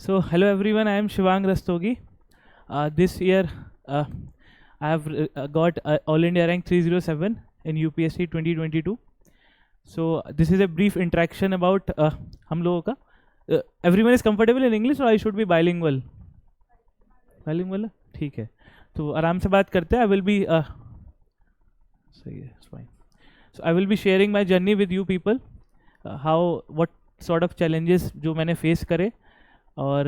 So, hello everyone, I am Shivang Rastogi. This year, I have got All India rank 307 in UPSC 2022. So, this is a brief interaction about हम लोगों का. Everyone is comfortable in English or I should be bilingual? Bilingual है? ठीक है. तो आराम से बात करते हैं. I will be सही है, it's fine. So, I will be sharing my journey with you people. What sort of challenges जो मैंने face करे और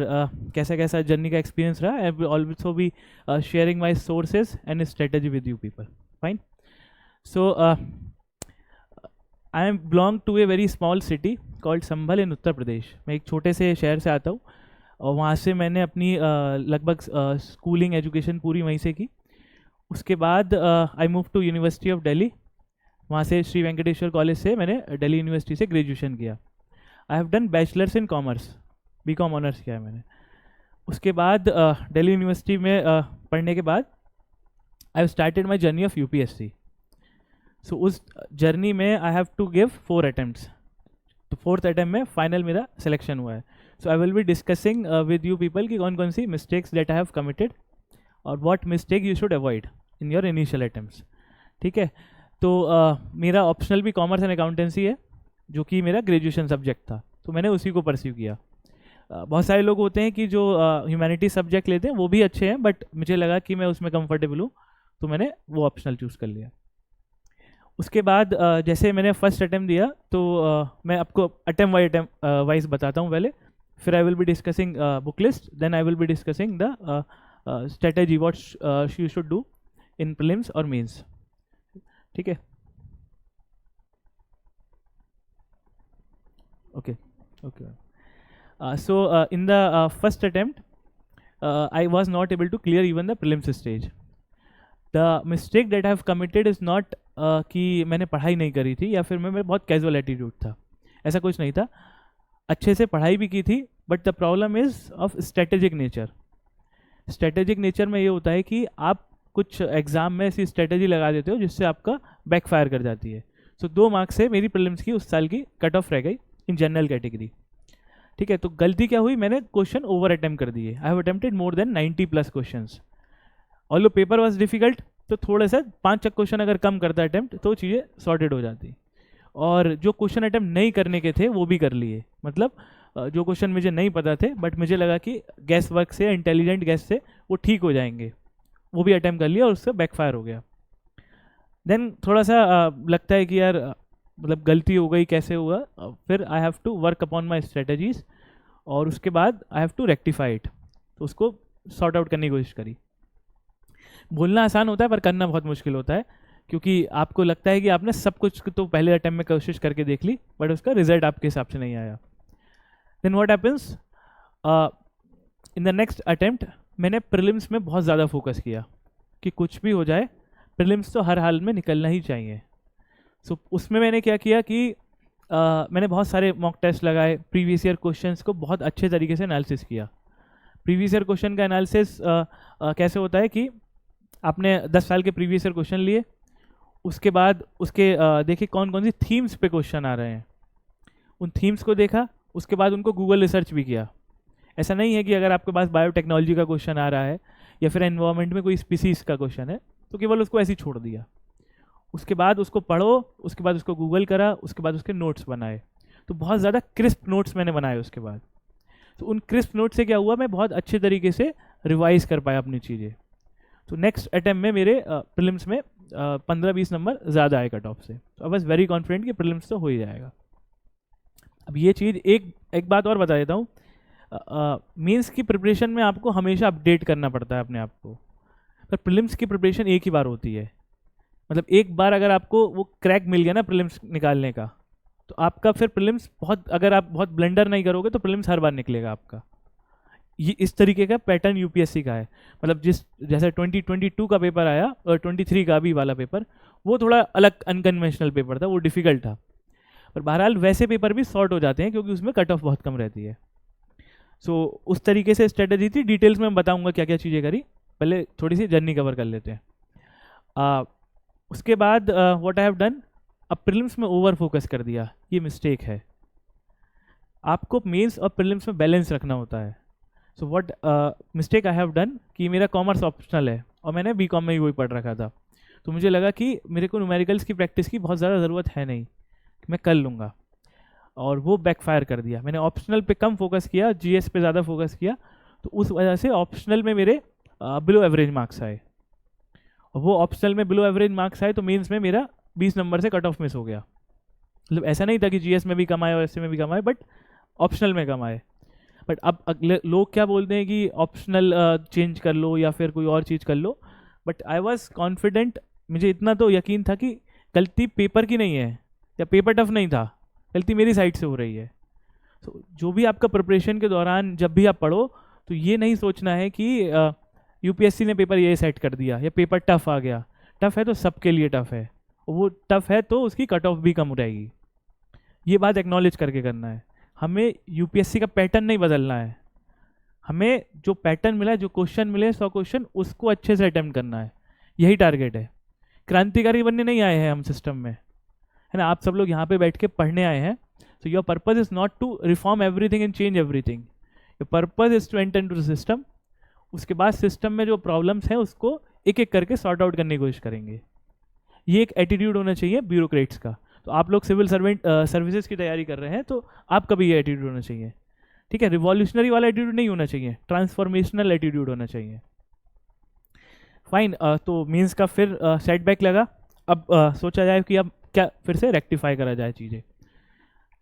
कैसा कैसा जर्नी का एक्सपीरियंस रहा. I will also be sharing my sources and strategy with you people. Fine. So I am belong to a very small city called Sambhal in Uttar Pradesh. मैं एक छोटे से शहर से आता हूँ और वहाँ से मैंने अपनी लगभग स्कूलिंग एजुकेशन पूरी वहीं से की. उसके बाद I move to university of Delhi. वहाँ से श्री वेंकटेश्वर कॉलेज से मैंने दिल्ली यूनिवर्सिटी से ग्रेजुएशन किया. I have done bachelors in commerce, BCom honours किया है मैंने. उसके बाद दिल्ली यूनिवर्सिटी में पढ़ने के बाद I have started my journey of UPSC. So उस जर्नी में I have to give 4 attempts. तो 4th अटैम्प्ट में फाइनल मेरा सिलेक्शन हुआ है. So I will be discussing with you people कि कौन कौन सी mistakes that I have committed और what mistake you should avoid in your initial attempts. ठीक है. तो मेरा ऑप्शनल भी कॉमर्स एंड अकाउंटेंसी है जो कि मेरा ग्रेजुएशन सब्जेक्ट था, तो मैंने उसी को परस्यू किया. बहुत सारे लोग होते हैं कि जो ह्यूमैनिटी सब्जेक्ट लेते हैं वो भी अच्छे हैं, बट मुझे लगा कि मैं उसमें कंफर्टेबल हूँ तो मैंने वो ऑप्शनल चूज़ कर लिया. उसके बाद जैसे मैंने फर्स्ट अटैम्प्ट दिया तो मैं आपको अटैम्प्ट वाइज बताता हूँ पहले. फिर I will be discussing book list, then I will be discussing the strategy what you should do in prelims और मेंस. ठीक है. Okay okay. So in the first attempt, I was not able to clear even the prelims stage. The mistake that I have committed is not कि मैंने पढ़ाई नहीं करी थी या फिर मैं बहुत कैजुअल एटीट्यूड था. ऐसा कुछ नहीं था. अच्छे से पढ़ाई भी की थी, but the problem is of strategic nature. Strategic nature में ये होता है कि आप कुछ एग्ज़ाम में ऐसी स्ट्रेटेजी लगा देते हो जिससे आपका बैकफायर कर जाती है. सो 2 मार्क्स से मेरी प्रीलिम्स की उस साल की कट ऑफ रह गई इन जनरल कैटेगरी. ठीक है. तो गलती क्या हुई, मैंने क्वेश्चन ओवर अटेम्प्ट कर दिए. I have attempted more than 90+ questions. Although paper was difficult, तो थोड़ा सा 5 क्वेश्चन अगर कम करता अटेम्प्ट तो चीज़ें सॉर्टेड हो जाती. और जो क्वेश्चन अटेम्प्ट नहीं करने के थे वो भी कर लिए. मतलब जो क्वेश्चन मुझे नहीं पता थे बट मुझे लगा कि गैस वर्क से, इंटेलिजेंट गैस से वो ठीक हो जाएंगे, वो भी अटेम्प्ट कर लिया और उससे बैकफायर हो गया. देन थोड़ा सा लगता है कि यार मतलब गलती हो गई, कैसे हुआ. फिर I have to work upon my strategies और उसके बाद I have to rectify it. तो उसको सॉर्ट आउट करने की कोशिश करी. बोलना आसान होता है पर करना बहुत मुश्किल होता है, क्योंकि आपको लगता है कि आपने सब कुछ तो पहले अटैम्प्ट में कोशिश करके देख ली बट उसका रिजल्ट आपके हिसाब से नहीं आया. Then what happens, in the next attempt मैंने प्रीलिम्स में बहुत ज़्यादा फोकस किया कि कुछ भी हो जाए प्रीलिम्स तो हर हाल में निकलना ही चाहिए. सो उसमें मैंने क्या किया कि मैंने बहुत सारे मॉक टेस्ट लगाए, प्रीवियस ईयर क्वेश्चंस को बहुत अच्छे तरीके से एनालिसिस किया. प्रीवियस ईयर क्वेश्चन का एनालिसिस कैसे होता है कि आपने 10 साल के प्रीवियस ईयर क्वेश्चन लिए, उसके बाद उसके देखिए कौन कौन सी थीम्स पे क्वेश्चन आ रहे हैं, उन थीम्स को देखा. उसके बाद उनको गूगल रिसर्च भी किया. ऐसा नहीं है कि अगर आपके पास बायोटेक्नोलॉजी का क्वेश्चन आ रहा है या फिर एनवायरमेंट में कोई स्पीसीज का क्वेश्चन है तो केवल उसको ऐसे ही छोड़ दिया. उसके बाद उसको पढ़ो, उसके बाद उसको गूगल करा, उसके बाद उसके नोट्स बनाए. तो बहुत ज़्यादा क्रिस्प नोट्स मैंने बनाए उसके बाद. तो उन क्रिस्प नोट से क्या हुआ, मैं बहुत अच्छे तरीके से रिवाइज कर पाया अपनी चीज़ें. तो नेक्स्ट अटैम्प्ट में मेरे प्रीलिम्स में 15-20 नंबर ज़्यादा आए कट ऑफ से. तो आई वाज वेरी कॉन्फिडेंट कि प्रीलिम्स तो हो ही जाएगा. अब ये चीज़ एक बात और बता देता हूँ. मेंस की प्रिपरेशन में आपको हमेशा अपडेट करना पड़ता है अपने आप को, पर प्रीलिम्स की प्रिपरेशन एक ही बार होती है. मतलब एक बार अगर आपको वो क्रैक मिल गया ना प्रीलिम्स निकालने का, तो आपका फिर प्रीलिम्स अगर आप बहुत ब्लेंडर नहीं करोगे तो प्रीलिम्स हर बार निकलेगा आपका. ये इस तरीके का पैटर्न यूपीएससी का है. मतलब जैसे 2022 का पेपर आया और 23 का भी वाला पेपर, वो थोड़ा अलग अनकन्वेंशनल पेपर था, वो डिफिकल्ट था. पर बहरहाल वैसे पेपर भी सॉर्ट हो जाते हैं क्योंकि उसमें कट ऑफ बहुत कम रहती है. सो उस तरीके से स्ट्रेटजी थी. डिटेल्स में बताऊँगा क्या क्या चीज़ें करी, पहले थोड़ी सी जर्नी कवर कर लेते हैं. उसके बाद व्हाट आई हैव डन, अब प्रीलिम्स में ओवर फोकस कर दिया, ये मिस्टेक है. आपको मेंस और प्रीलिम्स में बैलेंस रखना होता है. So what mistake I have done कि मेरा कॉमर्स ऑप्शनल है और मैंने बीकॉम में ही वही पढ़ रखा था, तो मुझे लगा कि मेरे को न्यूमेरिकल्स की प्रैक्टिस की बहुत ज़्यादा ज़रूरत है नहीं, मैं कर लूँगा, और वो बैकफायर कर दिया। मैंने ऑप्शनल पे कम फोकस किया, जीएस पे ज़्यादा फोकस किया, तो उस वजह से ऑप्शनल में मेरे बिलो एवरेज मार्क्स आए। और वो ऑप्शनल में बिलो एवरेज मार्क्स आए तो मेंस में मेरा 20 नंबर से कट ऑफ मिस हो गया। मतलब ऐसा नहीं था कि जीएस में भी कम आए और एसए में भी कम आए, बट ऑप्शनल में कम आए। बट अब अगले लोग क्या बोलते हैं कि ऑप्शनल चेंज कर लो या फिर कोई और चीज़ कर लो, बट आई वॉज कॉन्फिडेंट, मुझे इतना तो यकीन था कि गलती पेपर की नहीं है या पेपर टफ नहीं था, गलती मेरी साइड से हो रही है। तो जो भी आपका प्रिपरेशन के दौरान जब भी आप पढ़ो तो ये नहीं सोचना है कि यूपीएससी ने पेपर ये सेट कर दिया या पेपर टफ आ गया। टफ है तो सबके लिए टफ है, वो टफ है तो उसकी कट ऑफ भी कम हो जाएगी। ये बात एक्नॉलेज करके करना है। हमें यूपीएससी का पैटर्न नहीं बदलना है, हमें जो पैटर्न मिला है, जो क्वेश्चन मिले 100 क्वेश्चन, उसको अच्छे से अटेम्प्ट करना है, यही टारगेट है। क्रांतिकारी बनने नहीं आए हैं हम सिस्टम में, है ना। आप सब लोग यहाँ पे बैठ के पढ़ने आए हैं, so your purpose is not to reform everything and change everything, your purpose is to enter into the system। उसके बाद सिस्टम में जो प्रॉब्लम्स हैं उसको एक एक करके सॉर्ट आउट करने की कोशिश करेंगे। ये एक एटीट्यूड होना चाहिए ब्यूरोक्रेट्स का। तो आप लोग सिविल सर्वेंट सर्विसेज की तैयारी कर रहे हैं तो आपका भी ये एटीट्यूड होना चाहिए, ठीक है। रिवॉल्यूशनरी वाला एटीट्यूड नहीं होना चाहिए, ट्रांसफॉर्मेशनल एटीट्यूड होना चाहिए। फाइन, तो मीन्स का फिर सेटबैक लगा। अब सोचा जाए कि अब क्या फिर से रेक्टिफाई करा जाए चीज़ें।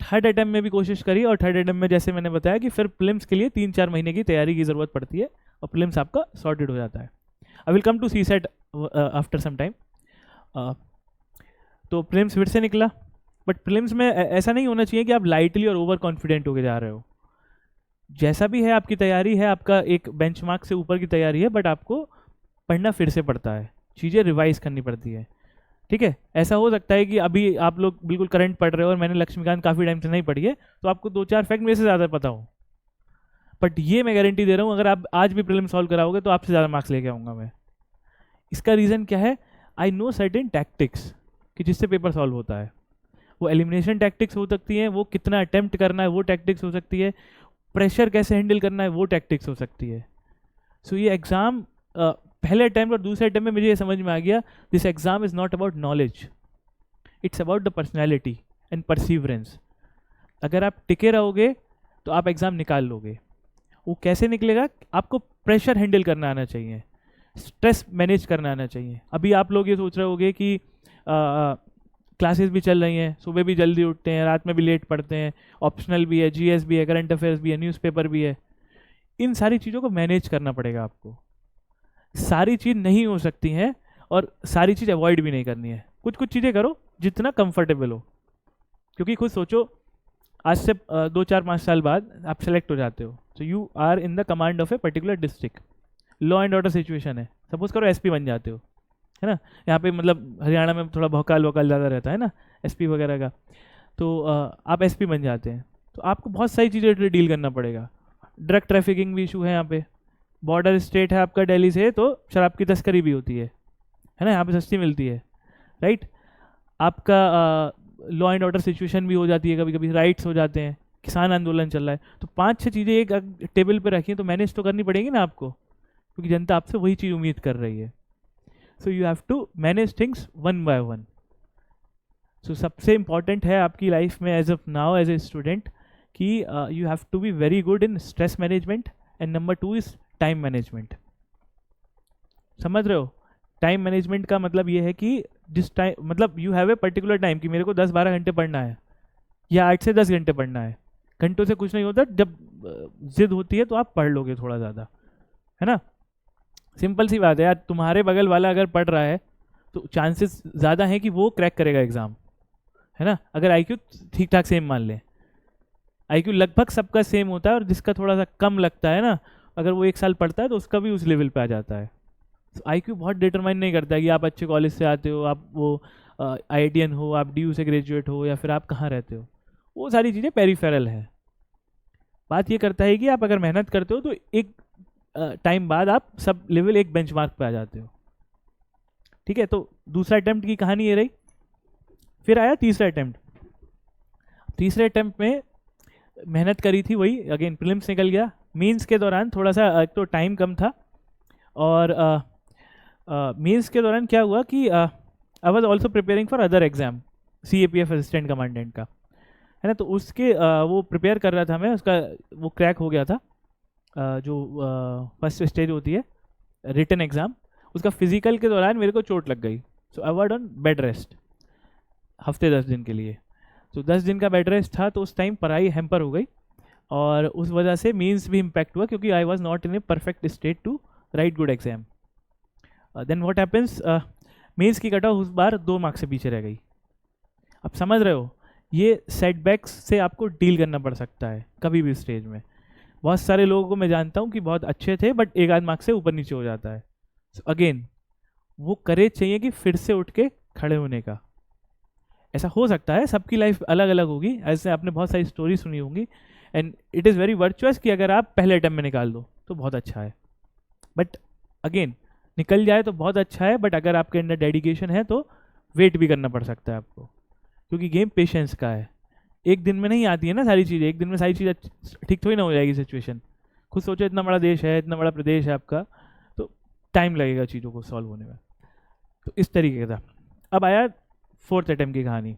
थर्ड अटेम्प्ट में भी कोशिश करी, और थर्ड अटेम्प्ट में जैसे मैंने बताया कि फिर प्रीलिम्स के लिए 3-4 महीने की तैयारी की ज़रूरत पड़ती है और प्रीलिम्स आपका सॉर्टेड हो जाता है। I will come to see set after some time. तो प्रीलिम्स फिर से निकला, बट प्रीलिम्स में ऐसा नहीं होना चाहिए कि आप लाइटली और ओवर कॉन्फिडेंट होके जा रहे हो। जैसा भी है आपकी तैयारी है, आपका एक बेंचमार्क से ऊपर की तैयारी है, बट आपको पढ़ना फिर से पड़ता है, चीज़ें रिवाइज करनी पड़ती है, ठीक है। ऐसा हो सकता है कि अभी आप लोग बिल्कुल करंट पढ़ रहे हो और मैंने लक्ष्मीकांत काफ़ी टाइम से नहीं पढ़ी है, तो आपको 2-4 फैक्ट मेरे से ज़्यादा पता हो, बट ये मैं गारंटी दे रहा हूँ अगर आप आज भी प्रीलिम सॉल्व कराओगे तो आपसे ज़्यादा मार्क्स लेके आऊँगा मैं। इसका रीज़न क्या है? आई नो सर्टेन टैक्टिक्स कि जिससे पेपर सॉल्व होता है। वो एलिमिनेशन टैक्टिक्स हो सकती हैं, वो कितना अटेम्प्ट करना है वो टैक्टिक्स हो सकती है, प्रेशर कैसे हैंडल करना है वो टैक्टिक्स हो सकती है। सो ये एग्ज़ाम पहले अटैम्प्ट और दूसरे अटैम्प्ट में मुझे ये समझ में आ गया, this exam is not about knowledge, it's about the personality and perseverance. अगर आप टिके रहोगे तो आप एग्ज़ाम निकाल लोगे। वो कैसे निकलेगा? आपको प्रेशर हैंडल करना आना चाहिए, स्ट्रेस मैनेज करना आना चाहिए। अभी आप लोग ये सोच रहे होगे कि क्लासेस भी चल रही हैं, सुबह भी जल्दी उठते हैं, रात में भी लेट पढ़ते हैं, ऑप्शनल भी है, जीएस भी है, करंट अफेयर्स भी है, न्यूज़पेपर भी है। इन सारी चीज़ों को मैनेज करना पड़ेगा आपको। सारी चीज़ नहीं हो सकती हैं और सारी चीज़ अवॉइड भी नहीं करनी है। कुछ कुछ चीज़ें करो जितना कंफर्टेबल हो, क्योंकि खुद सोचो आज से 2-4-5 साल बाद आप सेलेक्ट हो जाते हो, तो you are in the command of a particular district, law and order situation है, सपोज करो एसपी बन जाते हो, है ना। यहाँ पे मतलब हरियाणा में थोड़ा भौकाल वकाल ज़्यादा रहता है ना एसपी वगैरह का, तो आप एसपी बन जाते हैं तो आपको बहुत सारी चीज़ें डील करना पड़ेगा। ड्रग ट्रैफिकिंग भी इशू है यहाँ पे, बॉर्डर स्टेट है आपका दिल्ली से, तो शराब की तस्करी भी होती है ना, यहाँ पे सस्ती मिलती है, राइट। आपका लॉ एंड ऑर्डर सिचुएशन भी हो जाती है, कभी कभी राइट्स हो जाते हैं, किसान आंदोलन चल रहा है, तो 5-6 चीज़ें एक टेबल पे रखी हैं तो मैनेज तो करनी पड़ेगी ना आपको, क्योंकि जनता आपसे वही चीज़ उम्मीद कर रही है। So you have to manage things one by one. So सबसे इम्पॉर्टेंट है आपकी लाइफ में as of now as a student कि you have to be very good in stress management, and number 2 is time management. समझ रहे हो? Time management का मतलब ये है कि जिस टाइम, मतलब you have a particular time कि मेरे को 10-12 घंटे पढ़ना है या 8 से 10 घंटे पढ़ना है। घंटों से कुछ नहीं होता, जब जिद होती है तो आप पढ़ लोगे थोड़ा ज़्यादा, है ना। सिंपल सी बात है यार, तुम्हारे बगल वाला अगर पढ़ रहा है तो चांसेस ज़्यादा हैं कि वो क्रैक करेगा एग्ज़ाम, है ना। अगर आईक्यू ठीक ठाक सेम मान लें, आईक्यू लगभग सबका सेम होता है, और जिसका थोड़ा सा कम लगता है ना, अगर वो 1 साल पढ़ता है तो उसका भी उस लेवल पे आ जाता है। तो आईक्यू बहुत डिटरमाइन नहीं करता है कि आप अच्छे कॉलेज से आते हो, आप वो IITian हो, आप DU से ग्रेजुएट हो, या फिर आप कहाँ रहते हो। वो सारी चीज़ें पेरिफेरल है। बात ये करता है कि आप अगर मेहनत करते हो तो एक टाइम बाद आप सब लेवल एक बेंचमार्क पे आ जाते हो, ठीक है। तो दूसरा अटेम्प्ट की कहानी ये रही। फिर आया तीसरा अटेम्प्ट। तीसरे अटेम्प्ट में मेहनत करी थी, वही अगेन प्रीलिम्स निकल गया, मीन्स के दौरान थोड़ा सा एक तो टाइम कम था, और मीन्स के दौरान क्या हुआ कि I was also preparing for other exam, CAPF assistant commandant का, है ना। तो उसके वो प्रिपेयर कर रहा था मैं, उसका वो क्रैक हो गया था, जो फर्स्ट स्टेज होती है रिटन एग्ज़ाम, उसका फिजिकल के दौरान मेरे को चोट लग गई। So I was on bed rest हफ्ते 10 दिन के लिए। तो 10 दिन का बेड रेस्ट था, तो उस टाइम पढ़ाई हैम्पर हो गई, और उस वजह से मीन्स भी इम्पैक्ट हुआ, क्योंकि I was not in a perfect state to write good exam. Then what happens, means की कट ऑफ उस बार 2 मार्क्स से पीछे रह गई। आप समझ रहे हो, ये सेटबैक्स से आपको डील करना पड़ सकता है कभी भी स्टेज में। बहुत सारे लोगों को मैं जानता हूँ कि बहुत अच्छे थे, बट एक आध मार्क्स से ऊपर नीचे हो जाता है। सो अगेन वो करेज चाहिए कि फिर से उठ के खड़े होने का। ऐसा हो सकता है, सबकी लाइफ अलग अलग होगी, ऐसे आपने बहुत सारी स्टोरी सुनी होंगी, and it is very virtuous कि अगर आप पहले अटेम्प्ट में निकाल दो तो बहुत अच्छा है, बट अगेन निकल जाए तो बहुत अच्छा है, बट अगर आपके अंदर डेडिकेशन है तो वेट भी करना पड़ सकता है आपको, क्योंकि गेम पेशेंस का है। एक दिन में नहीं आती है ना सारी चीज़ें, एक दिन में सारी चीज़ें ठीक थोड़ी ना हो जाएगी सिचुएशन। खुद सोचो, इतना बड़ा देश है, इतना बड़ा प्रदेश है आपका, तो टाइम लगेगा चीज़ों को सॉल्व होने में। तो इस तरीके का। अब आया 4th अटेम्प्ट की कहानी।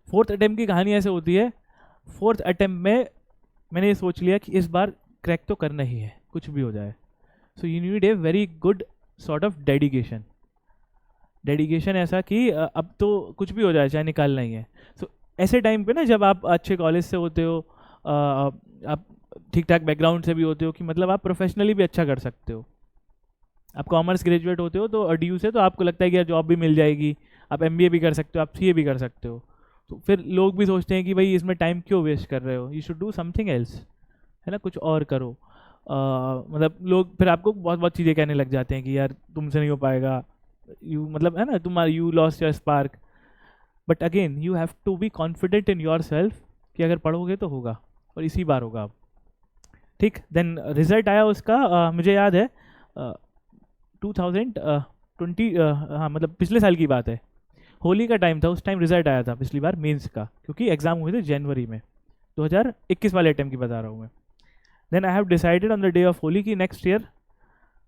4th अटेम्प्ट की कहानी ऐसे होती है, 4th अटेम्प्ट में मैंने ये सोच लिया कि इस बार क्रैक तो करना ही है, कुछ भी हो जाए। So you need a very good sort of dedication. Dedication ऐसा कि अब तो कुछ भी हो जाए, चाहे निकालना ही है। सो ऐसे टाइम पे ना, जब आप अच्छे कॉलेज से होते हो, आप ठीक ठाक बैकग्राउंड से भी होते हो, कि मतलब आप प्रोफेशनली भी अच्छा कर सकते हो। आप कॉमर्स ग्रेजुएट होते हो तो DU से, तो आपको लगता है कि यार जॉब भी मिल जाएगी, आप MBA भी कर सकते हो, आप CA भी कर सकते हो। तो फिर लोग भी सोचते हैं कि भाई इसमें टाइम क्यों वेस्ट कर रहे हो, you should do something else, है ना, कुछ और करो। मतलब लोग फिर आपको बहुत बहुत चीज़ें कहने लग जाते हैं कि यार तुमसे नहीं हो पाएगा, यू मतलब है ना, तुम्हारा you lost your spark. But again you have to be confident in your self कि अगर पढ़ोगे तो होगा, और इसी बार होगा अब। ठीक, देन रिजल्ट आया उसका, मुझे याद है 2020, हाँ मतलब पिछले साल की बात है, होली का टाइम था, उस टाइम रिजल्ट आया था पिछली बार मेंस का, क्योंकि एग्जाम हुए थे जनवरी में, 2021 वाले अटेम्प्ट की बता रहा हूँ मैं। Then I have decided on the day of Holi कि next year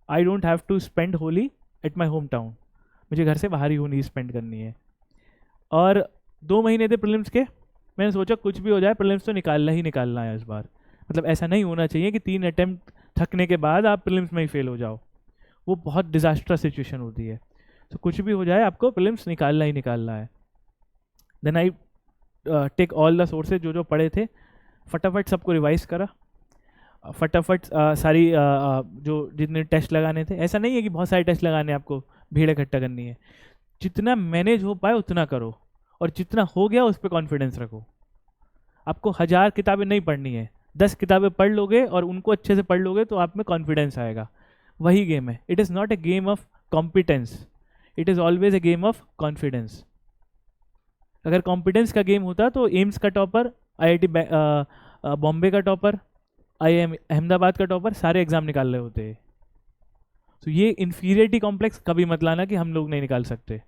I don't have to spend Holi at my home town, मुझे घर से बाहर ही होली स्पेंड करनी है। और 2 महीने थे प्रीलिम्स के, मैंने सोचा कुछ भी हो जाए प्रीलिम्स तो निकालना ही निकालना है इस बार। मतलब ऐसा नहीं होना चाहिए कि 3 अटेम्प्ट थकने के बाद आप प्रीलिम्स में ही फेल हो जाओ, वो बहुत डिजास्टर्स सिचुएशन होती है। तो कुछ भी हो जाए आपको प्रीलिम्स निकालना ही निकालना है। Then I take all the sources, जो जो पढ़े थे, फटाफट सबको रिवाइज करा, फटाफट सारी जो जितने टेस्ट लगाने थे, ऐसा नहीं है कि बहुत सारे टेस्ट लगाने आपको, भीड़ इकट्ठा करनी है, जितना मैनेज हो पाए उतना करो, और जितना हो गया उस पर कॉन्फिडेंस रखो। आपको 1000 किताबें नहीं पढ़नी है, 10 किताबें पढ़ लोगे और उनको अच्छे से पढ़ लोगे तो आप में कॉन्फिडेंस आएगा। वही गेम है, it is not a game of competence, it is always a game of confidence. अगर कॉम्पिटेंस का गेम होता तो एम्स का टॉपर, IIT बॉम्बे का टॉपर, IIM अहमदाबाद का टॉपर सारे एग्जाम निकाल रहे होते। तो ये इन्फीरियरिटी कॉम्प्लेक्स कभी मत लाना कि हम लोग नहीं निकाल सकते।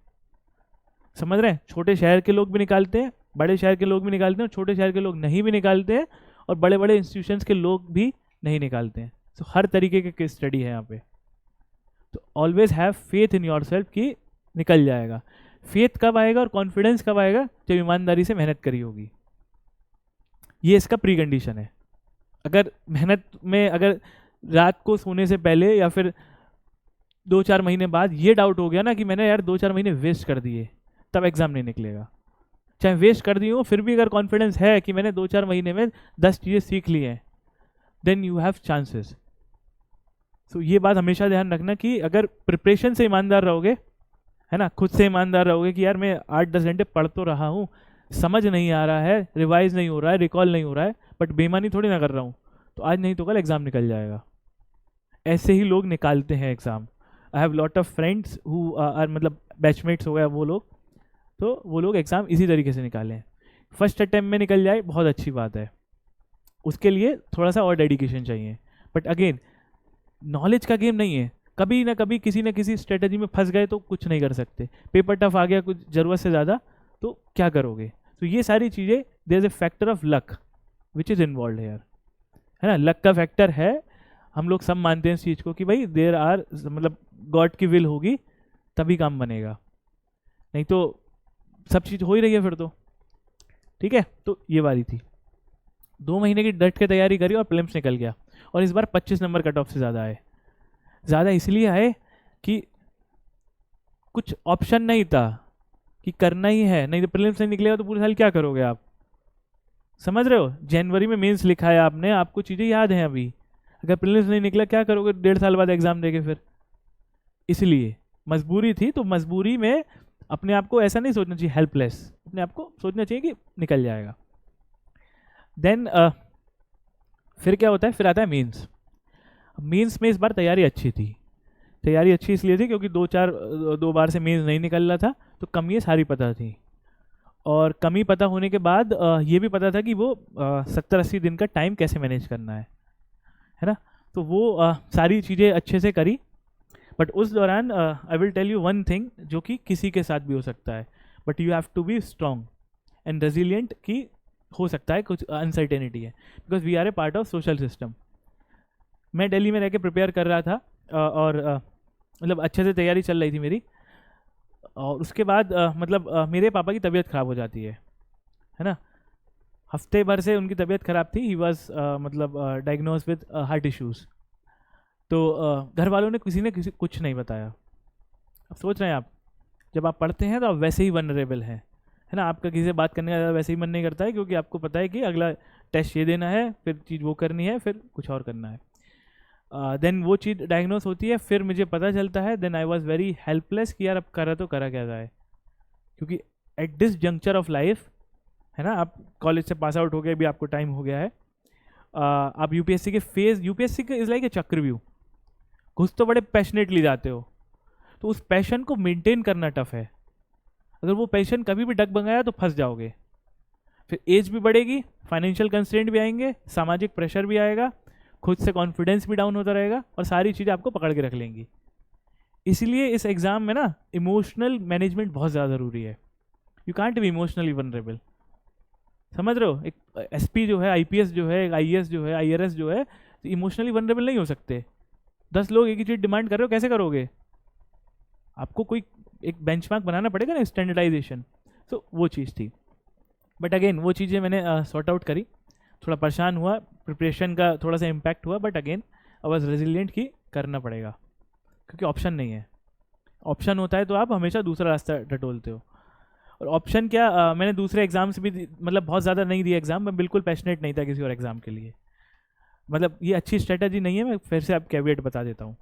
समझ रहे हैं, छोटे शहर के लोग भी निकालते हैं, बड़े शहर के लोग भी निकालते हैं, और छोटे शहर के लोग नहीं भी निकालते हैं, और बड़े बड़े इंस्टीट्यूशंस के लोग भी नहीं निकालते हैं। तो हर तरीके के केस स्टडी है यहाँ पे। तो always have faith in your self कि निकल जाएगा। फेथ कब आएगा और कॉन्फिडेंस कब आएगा, जब ईमानदारी से मेहनत करी होगी। ये इसका प्री कंडीशन है। अगर मेहनत में, अगर रात को सोने से पहले या फिर 2-4 महीने बाद ये डाउट हो गया ना कि मैंने यार 2-4 महीने वेस्ट कर दिए, तब एग्जाम नहीं निकलेगा। चाहे वेस्ट कर दी हो, फिर भी अगर कॉन्फिडेंस है कि मैंने 2-4 महीने में 10 चीज़ें सीख ली हैं, देन यू हैव चांसेस। सो ये बात हमेशा ध्यान रखना कि अगर प्रिपरेशन से ईमानदार रहोगे, है ना, खुद से ईमानदार रहोगे कि यार मैं 8-10 घंटे पढ़ तो रहा हूँ, समझ नहीं आ रहा है, रिवाइज नहीं हो रहा है, रिकॉल नहीं हो रहा है, बट बेईमानी थोड़ी ना कर रहा हूँ, तो आज नहीं तो कल एग्ज़ाम निकल जाएगा। ऐसे ही लोग निकालते हैं exam. I have lot of friends who are, मतलब बैचमेट्स हो गया वो लोग, तो वो लोग एग्ज़ाम इसी तरीके से निकाले हैं। फर्स्ट अटैम्प्ट में निकल जाए बहुत अच्छी बात है, उसके लिए थोड़ा सा और डेडिकेशन चाहिए। बट अगेन नॉलेज का गेम नहीं है, कभी ना कभी किसी ना किसी स्ट्रेटजी में फंस गए तो कुछ नहीं कर सकते। पेपर टफ आ गया कुछ ज़रूरत से ज़्यादा, तो क्या करोगे। तो ये सारी चीज़ें, there is a factor of luck which is involve here, है ना, लक का फैक्टर है, हम लोग सब मानते हैं इस चीज़ को कि भाई देर आर, मतलब गॉड की विल होगी तभी काम बनेगा, नहीं तो सब चीज़ हो ही रही है फिर तो। ठीक है, तो ये वाली थी, 2 महीने की डट के तैयारी करी और प्रीलिम्स निकल गया, और इस बार 25 नंबर कट ऑफ से ज़्यादा आए। ज़्यादा इसलिए आए कि कुछ ऑप्शन नहीं था कि करना ही है, नहीं तो प्रीलिम्स नहीं निकलेगा तो पूरे साल क्या करोगे आप, समझ रहे हो। जनवरी में मेंस लिखा है आपने, आपको चीज़ें याद हैं अभी, अगर प्रीलिम्स नहीं निकला क्या करोगे 1.5 साल बाद एग्जाम देके फिर। इसलिए मजबूरी थी, तो मजबूरी में अपने आप को ऐसा नहीं सोचना चाहिए हेल्पलेस, अपने आप को सोचना चाहिए कि निकल जाएगा। देन फिर क्या होता है, फिर आता है मीन्स। मीन्स में इस बार तैयारी अच्छी थी, तैयारी अच्छी इसलिए थी क्योंकि 2 बार से मीन्स नहीं निकल रहा था, तो कमियाँ सारी पता थी, और कमी पता होने के बाद ये भी पता था कि वो 70-80 दिन का टाइम कैसे मैनेज करना है ना, तो वो सारी चीज़ें अच्छे से करी। बट उस दौरान I will tell you one thing जो कि किसी के साथ भी हो सकता है, but you have to be strong and resilient, कि हो सकता है कुछ अनसर्टेनिटी है, because we are a part of social system. मैं दिल्ली में रह के प्रिपेयर कर रहा था और मतलब अच्छे से तैयारी चल रही थी मेरी, और उसके बाद मतलब मेरे पापा की तबीयत ख़राब हो जाती है ना, हफ्ते भर से उनकी तबीयत ख़राब थी, ही वॉज मतलब डायग्नोज विद हार्ट इश्यूज़। तो घर वालों ने किसी कुछ नहीं बताया। अब सोच रहे हैं आप, जब आप पढ़ते हैं तो आप वैसे ही वनरेबल हैं, है ना, आपका किसी से बात करने का वैसे ही मन नहीं करता है, क्योंकि आपको पता है कि अगला टेस्ट ये देना है, फिर चीज़ वो करनी है, फिर कुछ और करना है। देन वो चीज़ डायग्नोस होती है, फिर मुझे पता चलता है, then I was very helpless कि यार अब करा तो करा क्या जाए, क्योंकि at this juncture of life, है ना, आप कॉलेज से पास आउट हो गए, अभी आपको टाइम हो गया है, आप यूपीएससी के फेज, यूपीएससी का इज लाइक ए चक्रव्यूह, कुछ तो बड़े पैशनेटली जाते हो, तो उस पैशन को मेंटेन करना टफ है, अगर वो पैशन कभी भी डगमगाया तो फंस जाओगे, फिर एज भी बढ़ेगी, फाइनेंशियल कंस्ट्रेंट भी आएंगे, सामाजिक प्रेशर भी आएगा, खुद से कॉन्फिडेंस भी डाउन होता रहेगा, और सारी चीज़ें आपको पकड़ के रख लेंगी। इसलिए इस एग्ज़ाम में ना इमोशनल मैनेजमेंट बहुत ज़्यादा ज़रूरी है, you can't be emotionally vulnerable, समझ रहे हो। एक एसपी जो है, आईपीएस जो है, आईएएस जो है, आईआरएस जो है, तो इमोशनली वनरेबल नहीं हो सकते। 10 लोग एक ही चीज़ डिमांड कर रहे हो, कैसे करोगे, आपको कोई एक बेंचमार्क बनाना पड़ेगा ना, स्टैंडर्डाइजेशन, तो वो चीज़ थी। बट अगेन वो चीज़ें मैंने सॉर्ट आउट करी, थोड़ा परेशान हुआ, प्रिपरेशन का थोड़ा सा इम्पैक्ट हुआ, but again I was resilient कि करना पड़ेगा, क्योंकि ऑप्शन नहीं है। ऑप्शन होता है तो आप हमेशा दूसरा रास्ता टटोलते हो, और ऑप्शन क्या, मैंने दूसरे एग्जाम से भी मतलब बहुत ज़्यादा नहीं दिया एग्ज़ाम, मैं बिल्कुल पैशनेट नहीं था किसी और एग्ज़ाम के लिए, मतलब ये अच्छी स्ट्रेटजी नहीं है, मैं फिर से आप कैविएट बता देता हूँ।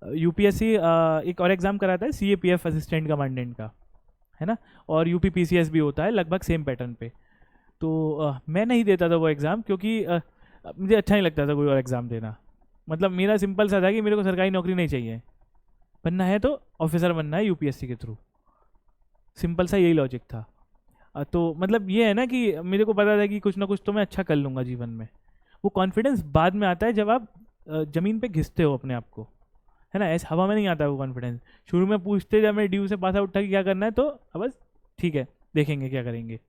यूपीएससी एक और एग्ज़ाम कराता है, सीएपीएफ असिस्टेंट कमांडेंट का, है ना, और यूपीपीसीएस भी होता है लगभग सेम पैटर्न पे। तो मैं नहीं देता था वो एग्ज़ाम, क्योंकि मुझे अच्छा नहीं लगता था कोई और एग्ज़ाम देना, मतलब मेरा सिंपल सा था कि मेरे को सरकारी नौकरी नहीं चाहिए, बनना है तो ऑफिसर बनना है यूपीएससी के थ्रू, सिंपल सा यही लॉजिक था। तो मतलब ये है ना कि मेरे को पता था कि कुछ ना कुछ तो मैं अच्छा कर लूँगा जीवन में। वो कॉन्फिडेंस बाद में आता है जब आप ज़मीन पे घिसते हो अपने आप को, है ना, ऐसे हवा में नहीं आता वो कॉन्फिडेंस। शुरू में पूछते जब मैं ड्यू से पास आउट था कि क्या करना है, तो बस ठीक है देखेंगे क्या करेंगे,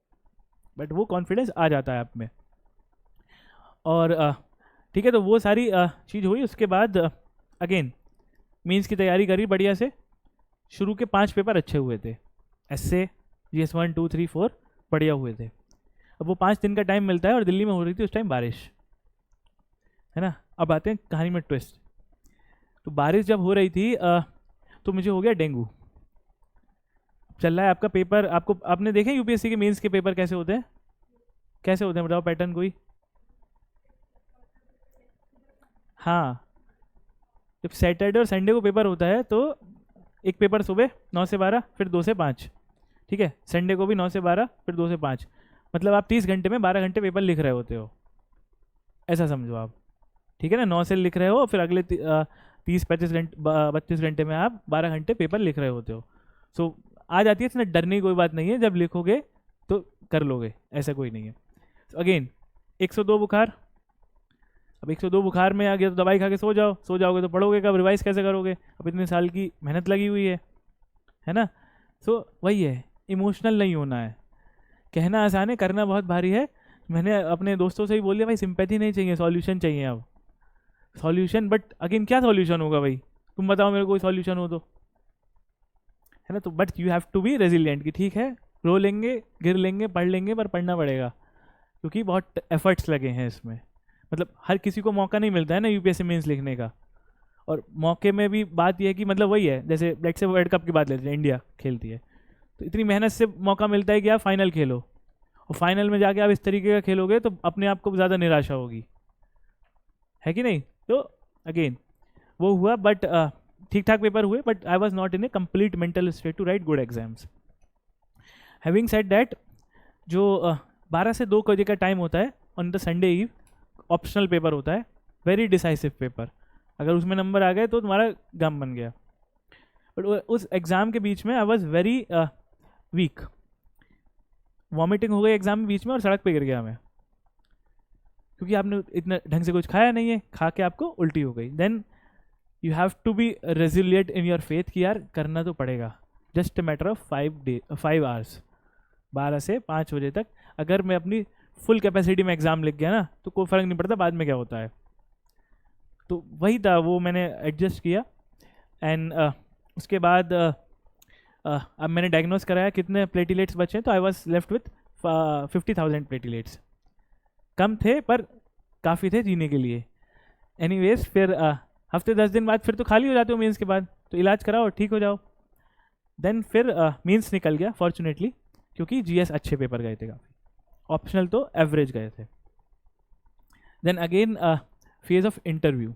बट वो कॉन्फिडेंस आ जाता है आप में। और ठीक है, तो वो सारी चीज़ हुई। उसके बाद अगेन मीन्स की तैयारी करी बढ़िया से। शुरू के 5 पेपर अच्छे हुए थे, एसए, जीएस 1 2 3 4 बढ़िया हुए थे। अब वो 5 दिन का टाइम मिलता है, और दिल्ली में हो रही थी उस टाइम बारिश, है ना। अब आते हैं कहानी में ट्विस्ट। तो बारिश जब हो रही थी तो मुझे हो गया डेंगू। चल रहा है आपका पेपर, आपने देखे यूपीएससी के मेंस के पेपर कैसे होते हैं, कैसे होते हैं बताओ पैटर्न कोई। हाँ, जब सैटरडे और संडे को पेपर होता है तो एक पेपर सुबह 9 से 12, फिर 2 से 5, ठीक है, संडे को भी 9 से 12, फिर 2 से 5, मतलब आप 30 घंटे में 12 घंटे पेपर लिख रहे होते हो, ऐसा समझो आप, ठीक है ना। 9 से लिख रहे हो, फिर अगले 30-35 घंटे 32 घंटे में आप 12 घंटे पेपर लिख रहे होते हो। सो आ जाती है, इसमें डरने की कोई बात नहीं है, जब लिखोगे तो कर लोगे, ऐसा कोई नहीं है। अगेन 102 बुखार, अब 102 बुखार में आ गया तो दवाई खा के सो जाओगे तो पढ़ोगे कब, रिवाइज कैसे करोगे, अब इतने साल की मेहनत लगी हुई है ना। सो वही है, इमोशनल नहीं होना है, कहना आसान है, करना बहुत भारी है। मैंने अपने दोस्तों से ही बोल दिया भाई सिंपैथी नहीं चाहिए, सॉल्यूशन चाहिए अब, सॉल्यूशन। बट अगेन क्या सॉल्यूशन होगा भाई, तुम बताओ मेरे को कोई सॉल्यूशन हो तो, है ना। तो but you have to be resilient कि ठीक है, रो लेंगे, गिर लेंगे, पढ़ लेंगे, पर पढ़ना पड़ेगा, क्योंकि बहुत एफर्ट्स लगे हैं इसमें। मतलब हर किसी को मौका नहीं मिलता है ना यूपीएससी मेंस लिखने का। और मौके में भी बात यह है कि मतलब वही है, जैसे लेट्स से वर्ल्ड कप की बात लेते हैं, इंडिया खेलती है तो इतनी मेहनत से मौका मिलता है कि आप फाइनल खेलो, और फाइनल में जाके आप इस तरीके का खेलोगे तो अपने आप को ज़्यादा निराशा होगी, है कि नहीं। तो अगेन वो हुआ, बट ठीक ठाक पेपर हुए, but I was not in a complete mental state to write good exams. Having said that, जो 12 से 2 बजे का टाइम होता है on the Sunday eve, optional paper होता है, वेरी डिसाइसिव पेपर, अगर उसमें नंबर आ गए तो तुम्हारा गम बन गया। बट उस एग्ज़ाम के बीच में आई वॉज वेरी वीक, वॉमिटिंग हो गई एग्ज़ाम के बीच में और सड़क पे गिर गया मैं, क्योंकि आपने इतना ढंग से कुछ खाया नहीं है, खा के आपको उल्टी हो गई। Then you have to be resilient in your faith कि यार करना तो पड़ेगा, just a matter of 5 hours, 12 से 5 बजे तक। अगर मैं अपनी फुल कैपेसिटी में एग्ज़ाम लिख गया ना तो कोई फ़र्क नहीं पड़ता बाद में क्या होता है। तो वही था, वो मैंने एडजस्ट किया। एंड उसके बाद अब मैंने डायग्नोस कराया कितने प्लेटिलेट्स बचे, तो I was left with 50,000 platelets. कम थे पर काफ़ी थे जीने के लिए। एनीवेज फिर हफ्ते 10 दिन बाद फिर तो खाली हो जाते हो मीन्स के बाद, तो इलाज कराओ ठीक हो जाओ। देन फिर मीन्स निकल गया फॉर्चुनेटली, क्योंकि जीएस अच्छे पेपर गए थे काफ़ी, ऑप्शनल तो एवरेज गए थे। Then again phase of interview.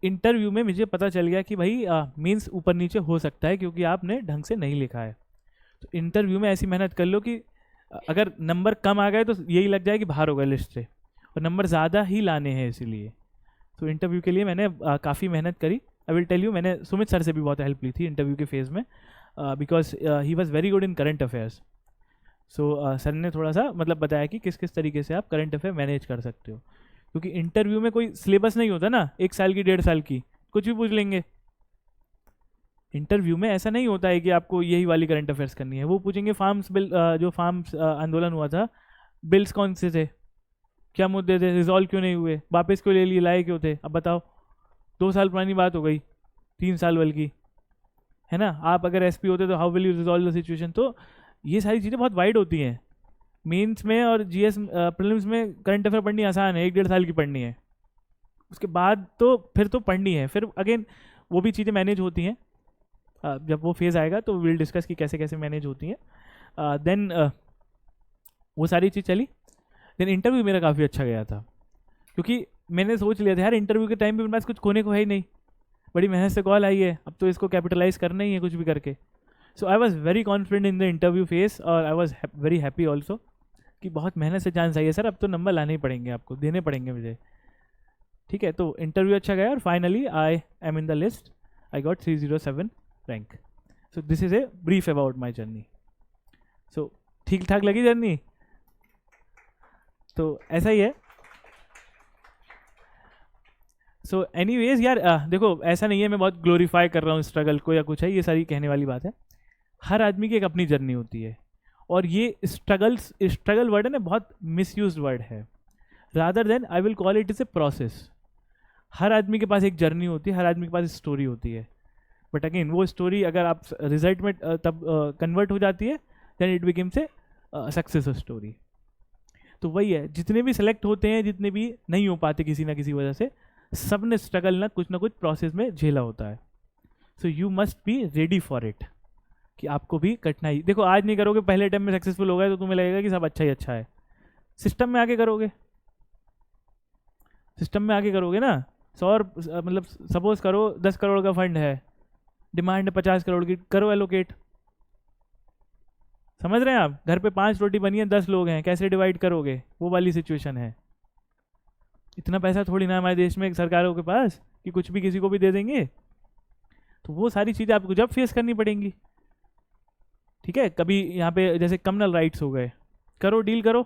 Interview में मुझे पता चल गया कि भाई मीन्स ऊपर नीचे हो सकता है, क्योंकि आपने ढंग से नहीं लिखा है। तो इंटरव्यू में ऐसी मेहनत कर लो कि अगर नंबर कम आ गए तो यही लग जाए कि बाहर हो गए लिस्ट से, और नंबर ज़्यादा ही लाने हैं इसीलिए। तो इंटरव्यू के लिए मैंने काफ़ी मेहनत करी। आई विल टेल यू, मैंने सुमित सर से भी बहुत हेल्प ली थी इंटरव्यू के फेज़ में, because he was very good in current affairs. So sir ने थोड़ा सा मतलब बताया कि किस किस तरीके से आप करंट अफेयर मैनेज कर सकते हो, क्योंकि इंटरव्यू में कोई सिलेबस नहीं होता ना, 1 साल की 1.5 साल की, कुछ भी पूछ लेंगे। इंटरव्यू में ऐसा नहीं होता है कि आपको यही वाली करंट अफेयर्स करनी है। वो पूछेंगे फार्म्स बिल, जो फार्म्स आंदोलन हुआ था, बिल्स कौन से थे, क्या मुद्दे थे, रिजॉल्व क्यों नहीं हुए, वापस क्यों ले लिए, लाए क्यों थे, अब बताओ। 2 साल पुरानी बात हो गई, 3 साल बल्कि, है ना। आप अगर एसपी होते तो how will you resolve the situation. तो ये सारी चीज़ें बहुत वाइड होती हैं। मेंस में और जीएस प्रीलिम्स में करंट अफेयर पढ़नी आसान है, 1-1.5 साल की पढ़नी है, उसके बाद तो फिर तो पढ़नी है। फिर अगेन वो भी चीज़ें मैनेज होती हैं, जब वो फेज़ आएगा तो विल डिस्कस कि कैसे कैसे मैनेज होती हैं। देन वो सारी चीज़ चली। देन इंटरव्यू मेरा काफ़ी अच्छा गया था, क्योंकि मैंने सोच लिया था यार इंटरव्यू के टाइम पे मेरे पास कुछ खोने को है ही नहीं, बड़ी मेहनत से कॉल आई है, अब तो इसको कैपिटलाइज करना ही है कुछ भी करके। So I was very confident in the interview face, और I was very happy also कि बहुत मेहनत से चांस आई है सर, अब तो नंबर लाने ही पड़ेंगे, आपको देने पड़ेंगे मुझे। ठीक है, तो इंटरव्यू अच्छा गया और finally I am in the list, I got 307 rank. So this is a brief about my journey. So ठीक ठाक लगी जर्नी, तो ऐसा ही है। सो एनीवेज यार, देखो ऐसा नहीं है मैं बहुत ग्लोरीफाई कर रहा हूँ स्ट्रगल को या कुछ है, ये सारी कहने वाली बात है। हर आदमी की एक अपनी जर्नी होती है, और ये स्ट्रगल वर्ड है ना, बहुत मिसयूज्ड वर्ड है। Rather than I will call it is a process. हर आदमी के पास एक जर्नी होती है, हर आदमी के पास स्टोरी होती है, बट अगेन वो स्टोरी अगर आप रिजल्ट में तब कन्वर्ट हो जाती है, then it becomes a success story. तो वही है, जितने भी सेलेक्ट होते हैं, जितने भी नहीं हो पाते किसी ना किसी वजह से, सब ने स्ट्रगल ना कुछ प्रोसेस में झेला होता है। So you must be ready for it, कि आपको भी कठिनाई, देखो आज नहीं करोगे, पहले टाइम में सक्सेसफुल हो गए तो तुम्हें लगेगा कि सब अच्छा ही अच्छा है। सिस्टम में आगे करोगे, सिस्टम में आगे करोगे ना। 100 मतलब सपोज करो 10 करोड़ का फंड है, डिमांड है 50 करोड़ की, करो एलोकेट। समझ रहे हैं आप, घर पे 5 रोटी बनी है, 10 लोग हैं, कैसे डिवाइड करोगे, वो वाली सिचुएशन है। इतना पैसा थोड़ी ना हमारे देश में सरकारों के पास कि कुछ भी किसी को भी दे देंगे। तो वो सारी चीज़ें आपको जब फेस करनी पड़ेंगी। ठीक है, कभी यहाँ पे जैसे कम्युनल राइट्स हो गए, करो डील करो,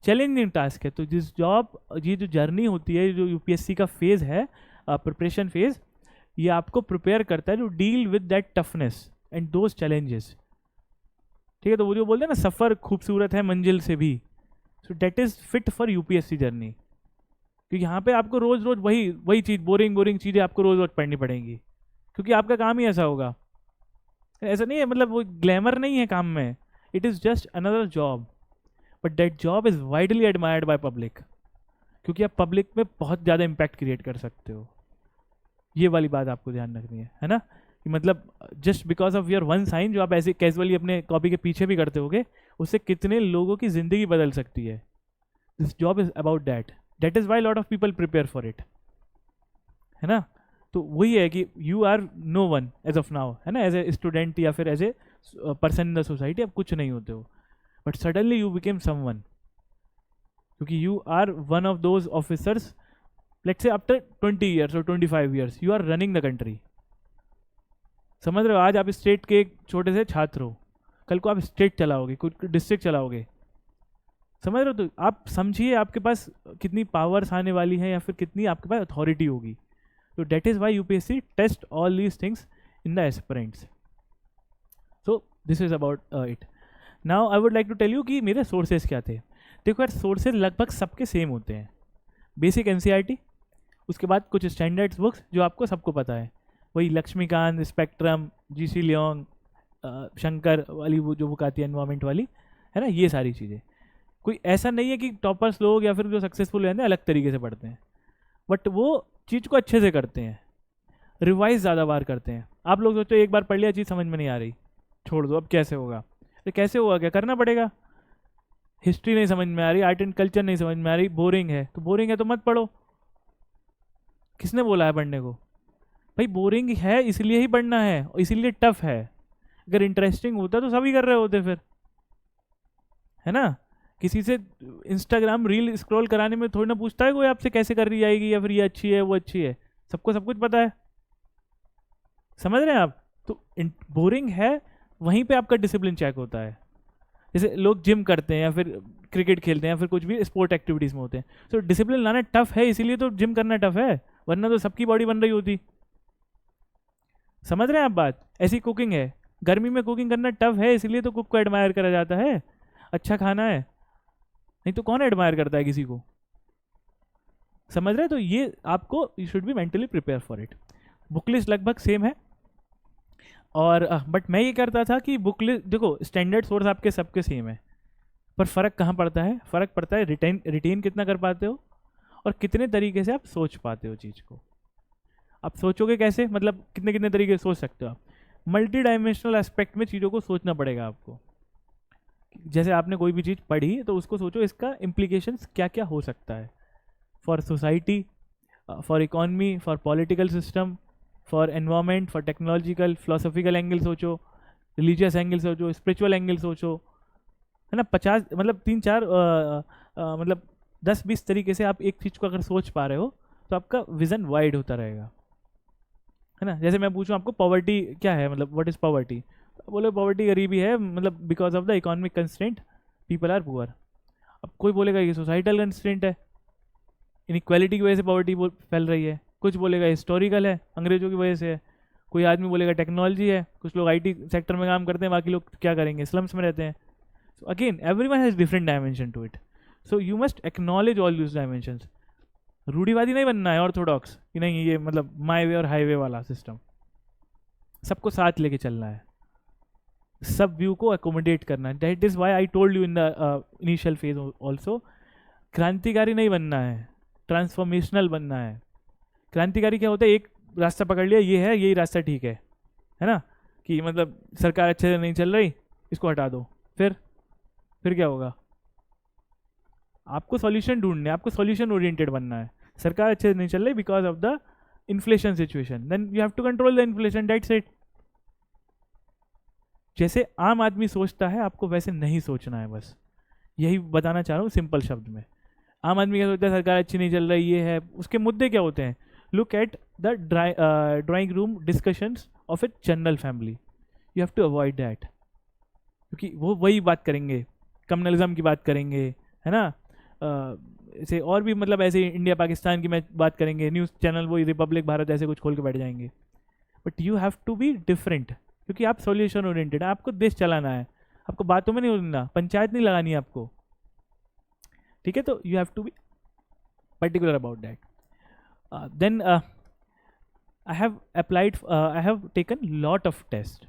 चैलेंजिंग टास्क है। तो जिस जॉब, ये जो जर्नी होती है, जो यूपीएससी का फेज़ है, प्रिपरेशन फेज़, ये आपको प्रिपेयर करता है to deal with that toughness and those challenges. ठीक है, तो वो जो बोलते हैं ना, सफ़र खूबसूरत है मंजिल से भी, so that is fit for UPSC journey, क्योंकि यहाँ पे आपको रोज़ रोज़ वही वही चीज़, बोरिंग चीज़ें आपको रोज़ रोज़ पढ़नी पड़ेंगी, क्योंकि आपका काम ही ऐसा होगा। ऐसा नहीं है, मतलब वो ग्लैमर नहीं है काम में, it is just another job, but that job is widely admired by public, क्योंकि आप पब्लिक में बहुत ज़्यादा इम्पैक्ट क्रिएट कर सकते हो। ये वाली बात आपको ध्यान रखनी है ना, कि मतलब just because of your one sine जो आप ऐसे कैजुअली अपने कॉपी के पीछे भी करते होगे, उससे कितने लोगों की ज़िंदगी बदल सकती है। This job is about that is why lot of people prepare for it, है ना। तो वही है कि you are no one as of now, है ना, एज ए स्टूडेंट या फिर as a person in the society आप कुछ नहीं होते हो, but suddenly you became someone, क्योंकि you are one of those officers, let's say after 20 years और 25 years you are running the country. समझ रहे हो, आज आप स्टेट के एक छोटे से छात्र हो, कल को आप स्टेट चलाओगे, कुछ डिस्ट्रिक्ट चलाओगे, समझ रहे हो। तो आप समझिए आपके पास कितनी पावर्स आने वाली हैं, या फिर कितनी आपके पास अथॉरिटी होगी। तो that is why UPSC test all these things in the aspirants. So this is about it. Now I would like to tell you कि मेरे सोर्सेज क्या थे। देखो यार, सोर्सेज लगभग सबके सेम होते हैं, बेसिक एनसीईआरटी, उसके बाद कुछ स्टैंडर्ड्स बुक्स जो आपको सबको पता है, वही Laxmikanth, spectrum, GC Leong, Shankar वाली वो जो बुक आती है एनवायरमेंट वाली, है ना, ये सारी चीज़ें। कोई ऐसा नहीं है कि टॉपर्स लोग या फिर जो सक्सेसफुल हैं अलग तरीके से पढ़ते हैं, बट वो चीज़ को अच्छे से करते हैं, रिवाइज ज़्यादा बार करते हैं। आप लोग सोचते हो एक बार पढ़ लिया चीज़ समझ में नहीं आ रही, छोड़ दो, अब कैसे होगा, तो कैसे होगा, क्या करना पड़ेगा। हिस्ट्री नहीं समझ में आ रही, आर्ट एंड कल्चर नहीं समझ में आ रही, बोरिंग है, तो बोरिंग है तो मत पढ़ो। किसने बोला है पढ़ने को, भाई बोरिंग है इसलिए ही पढ़ना है, इसीलिए टफ है। अगर इंटरेस्टिंग होता तो सभी कर रहे होते फिर, है ना। किसी से इंस्टाग्राम रील स्क्रॉल कराने में थोड़ी ना पूछता है कोई आपसे कैसे कर रही जाएगी, या फिर ये अच्छी है वो अच्छी है, सबको सब कुछ पता है, समझ रहे हैं आप। तो बोरिंग है, वहीं पे आपका डिसिप्लिन चेक होता है। जैसे लोग जिम करते हैं या फिर क्रिकेट खेलते हैं या फिर कुछ भी स्पोर्ट एक्टिविटीज़ में होते हैं, तो डिसिप्लिन लाना टफ है, इसीलिए तो जिम करना टफ है, वरना तो सबकी बॉडी बन रही होती। समझ रहे हैं आप बात। ऐसी कुकिंग है, गर्मी में कुकिंग करना टफ है, इसलिए तो कुक को एडमायर करा जाता है, अच्छा खाना है, नहीं तो कौन एडमायर करता है किसी को, समझ रहे हैं। तो ये आपको, you should be mentally prepare for it. Book list लगभग सेम है, और बट मैं ये करता था कि बुक लिस्ट, देखो स्टैंडर्ड सोर्स आपके सबके सेम है, पर फ़र्क कहाँ पड़ता है, फ़र्क पड़ता है रिटेन कितना कर पाते हो और कितने तरीके से आप सोच पाते हो चीज़ को। आप सोचोगे कैसे, मतलब कितने कितने तरीके से सोच सकते हो आप। मल्टी डायमेंशनल एस्पेक्ट में चीज़ों को सोचना पड़ेगा आपको। जैसे आपने कोई भी चीज़ पढ़ी तो उसको सोचो इसका इम्प्लीकेशंस क्या क्या हो सकता है, for society, for economy, for political system, for environment, for technological, philosophical angle सोचो, रिलीजियस एंगल सोचो, स्पिरिचुअल एंगल सोचो, है ना। 50 मतलब 3-4 मतलब 10-20 तरीके से आप एक चीज़ को अगर सोच पा रहे हो तो आपका विज़न वाइड होता रहेगा, है ना। जैसे मैं पूछूं आपको पॉवर्टी क्या है, मतलब व्हाट इज़ पॉवर्टी, बोले पॉवर्टी गरीबी है, मतलब because of the economic constraint people are poor. अब कोई बोलेगा ये सोसाइटल कंस्ट्रेंट है, इनइक्वालिटी की वजह से पॉवर्टी फैल रही है, कुछ बोलेगा हिस्टोरिकल है, अंग्रेजों की वजह से है, कोई आदमी बोलेगा टेक्नोलॉजी है, कुछ लोग आईटी सेक्टर में काम करते हैं, बाकी लोग क्या करेंगे, स्लम्स में रहते हैं। So again everyone has different dimension to it, so you must acknowledge all this dimensions. रूढ़िवादी नहीं बनना है, ऑर्थोडॉक्स कि नहीं ये मतलब माई वे और हाईवे वाला सिस्टम, सबको साथ लेके चलना है, सब व्यू को अकोमोडेट करना है। That is why I told you in the initial phase also, क्रांतिकारी नहीं बनना है, ट्रांसफॉर्मेशनल बनना है। क्रांतिकारी क्या होता है, एक रास्ता पकड़ लिया, ये है, यही रास्ता ठीक है ना, कि मतलब सरकार अच्छे से नहीं चल रही, इसको हटा दो, फिर क्या होगा, आपको सॉल्यूशन ढूंढने, आपको सॉल्यूशन ओरिएंटेड बनना है। सरकार अच्छे से नहीं चल रही because of the inflation situation, then you have to control the inflation, that's it. जैसे आम आदमी सोचता है आपको वैसे नहीं सोचना है, बस यही बताना चाह रहा हूँ सिंपल शब्द में। आम आदमी क्या सोचता है, सरकार अच्छी नहीं चल रही, ये है, उसके मुद्दे क्या होते हैं। Look at the drawing room discussions of a general family, you have to avoid that, क्योंकि वो वही बात करेंगे, कम्युनलिज्म की बात करेंगे, है ना, ऐसे और भी मतलब ऐसे इंडिया पाकिस्तान की मैं बात करेंगे, न्यूज़ चैनल वही रिपब्लिक भारत ऐसे कुछ खोल के बैठ जाएंगे। But you have to be different, क्योंकि आप सॉल्यूशन ओरिएंटेड है, आपको देश चलाना है, आपको बातों में नहीं उड़ना, पंचायत नहीं लगानी है आपको। ठीक है, तो you have to be particular about that. Then I have taken lot of test.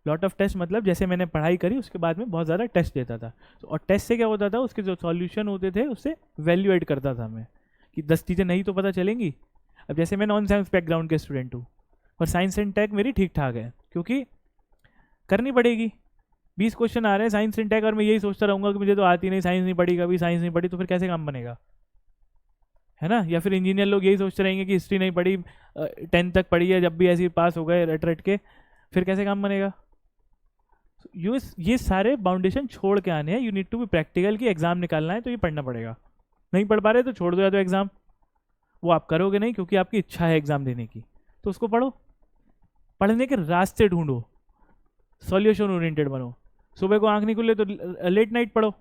Lot of test मतलब जैसे मैंने पढ़ाई करी उसके बाद में बहुत ज़्यादा टेस्ट देता था. और टेस्ट से क्या होता था, उसके जो सॉल्यूशन होते थे उससे वैल्यू एड करता था मैं, कि 10 चीज़ें नहीं तो पता चलेंगी. अब जैसे मैं नॉन साइंस बैकग्राउंड के स्टूडेंट हूँ और साइंस एंड टेक मेरी ठीक ठाक है, क्योंकि करनी पड़ेगी. 20 क्वेश्चन आ रहे हैं साइंस एंड टेक और मैं यही सोचता रहूँगा कि मुझे तो आती नहीं, साइंस नहीं पढ़ी, कभी साइंस नहीं पढ़ी, तो फिर कैसे काम बनेगा, है ना. या फिर इंजीनियर लोग यही सोचते रहेंगे कि हिस्ट्री नहीं पढ़ी, 10th तक पढ़ी है, जब भी ऐसे पास हो गए रट रट के, फिर कैसे काम बनेगा. ये सारे बाउंडेशन छोड़ के आने हैं. You need to be practical, की एग्जाम निकालना है तो ये पढ़ना पड़ेगा. नहीं पढ़ पा रहे तो छोड़ दो, या तो एग्जाम वो आप करोगे नहीं क्योंकि आपकी इच्छा है एग्जाम देने की, तो उसको पढ़ो. पढ़ने के रास्ते ढूंढो, सॉल्यूशन ओरिएंटेड बनो. सुबह को आंख नहीं खुले तो लेट नाइट पढ़ो,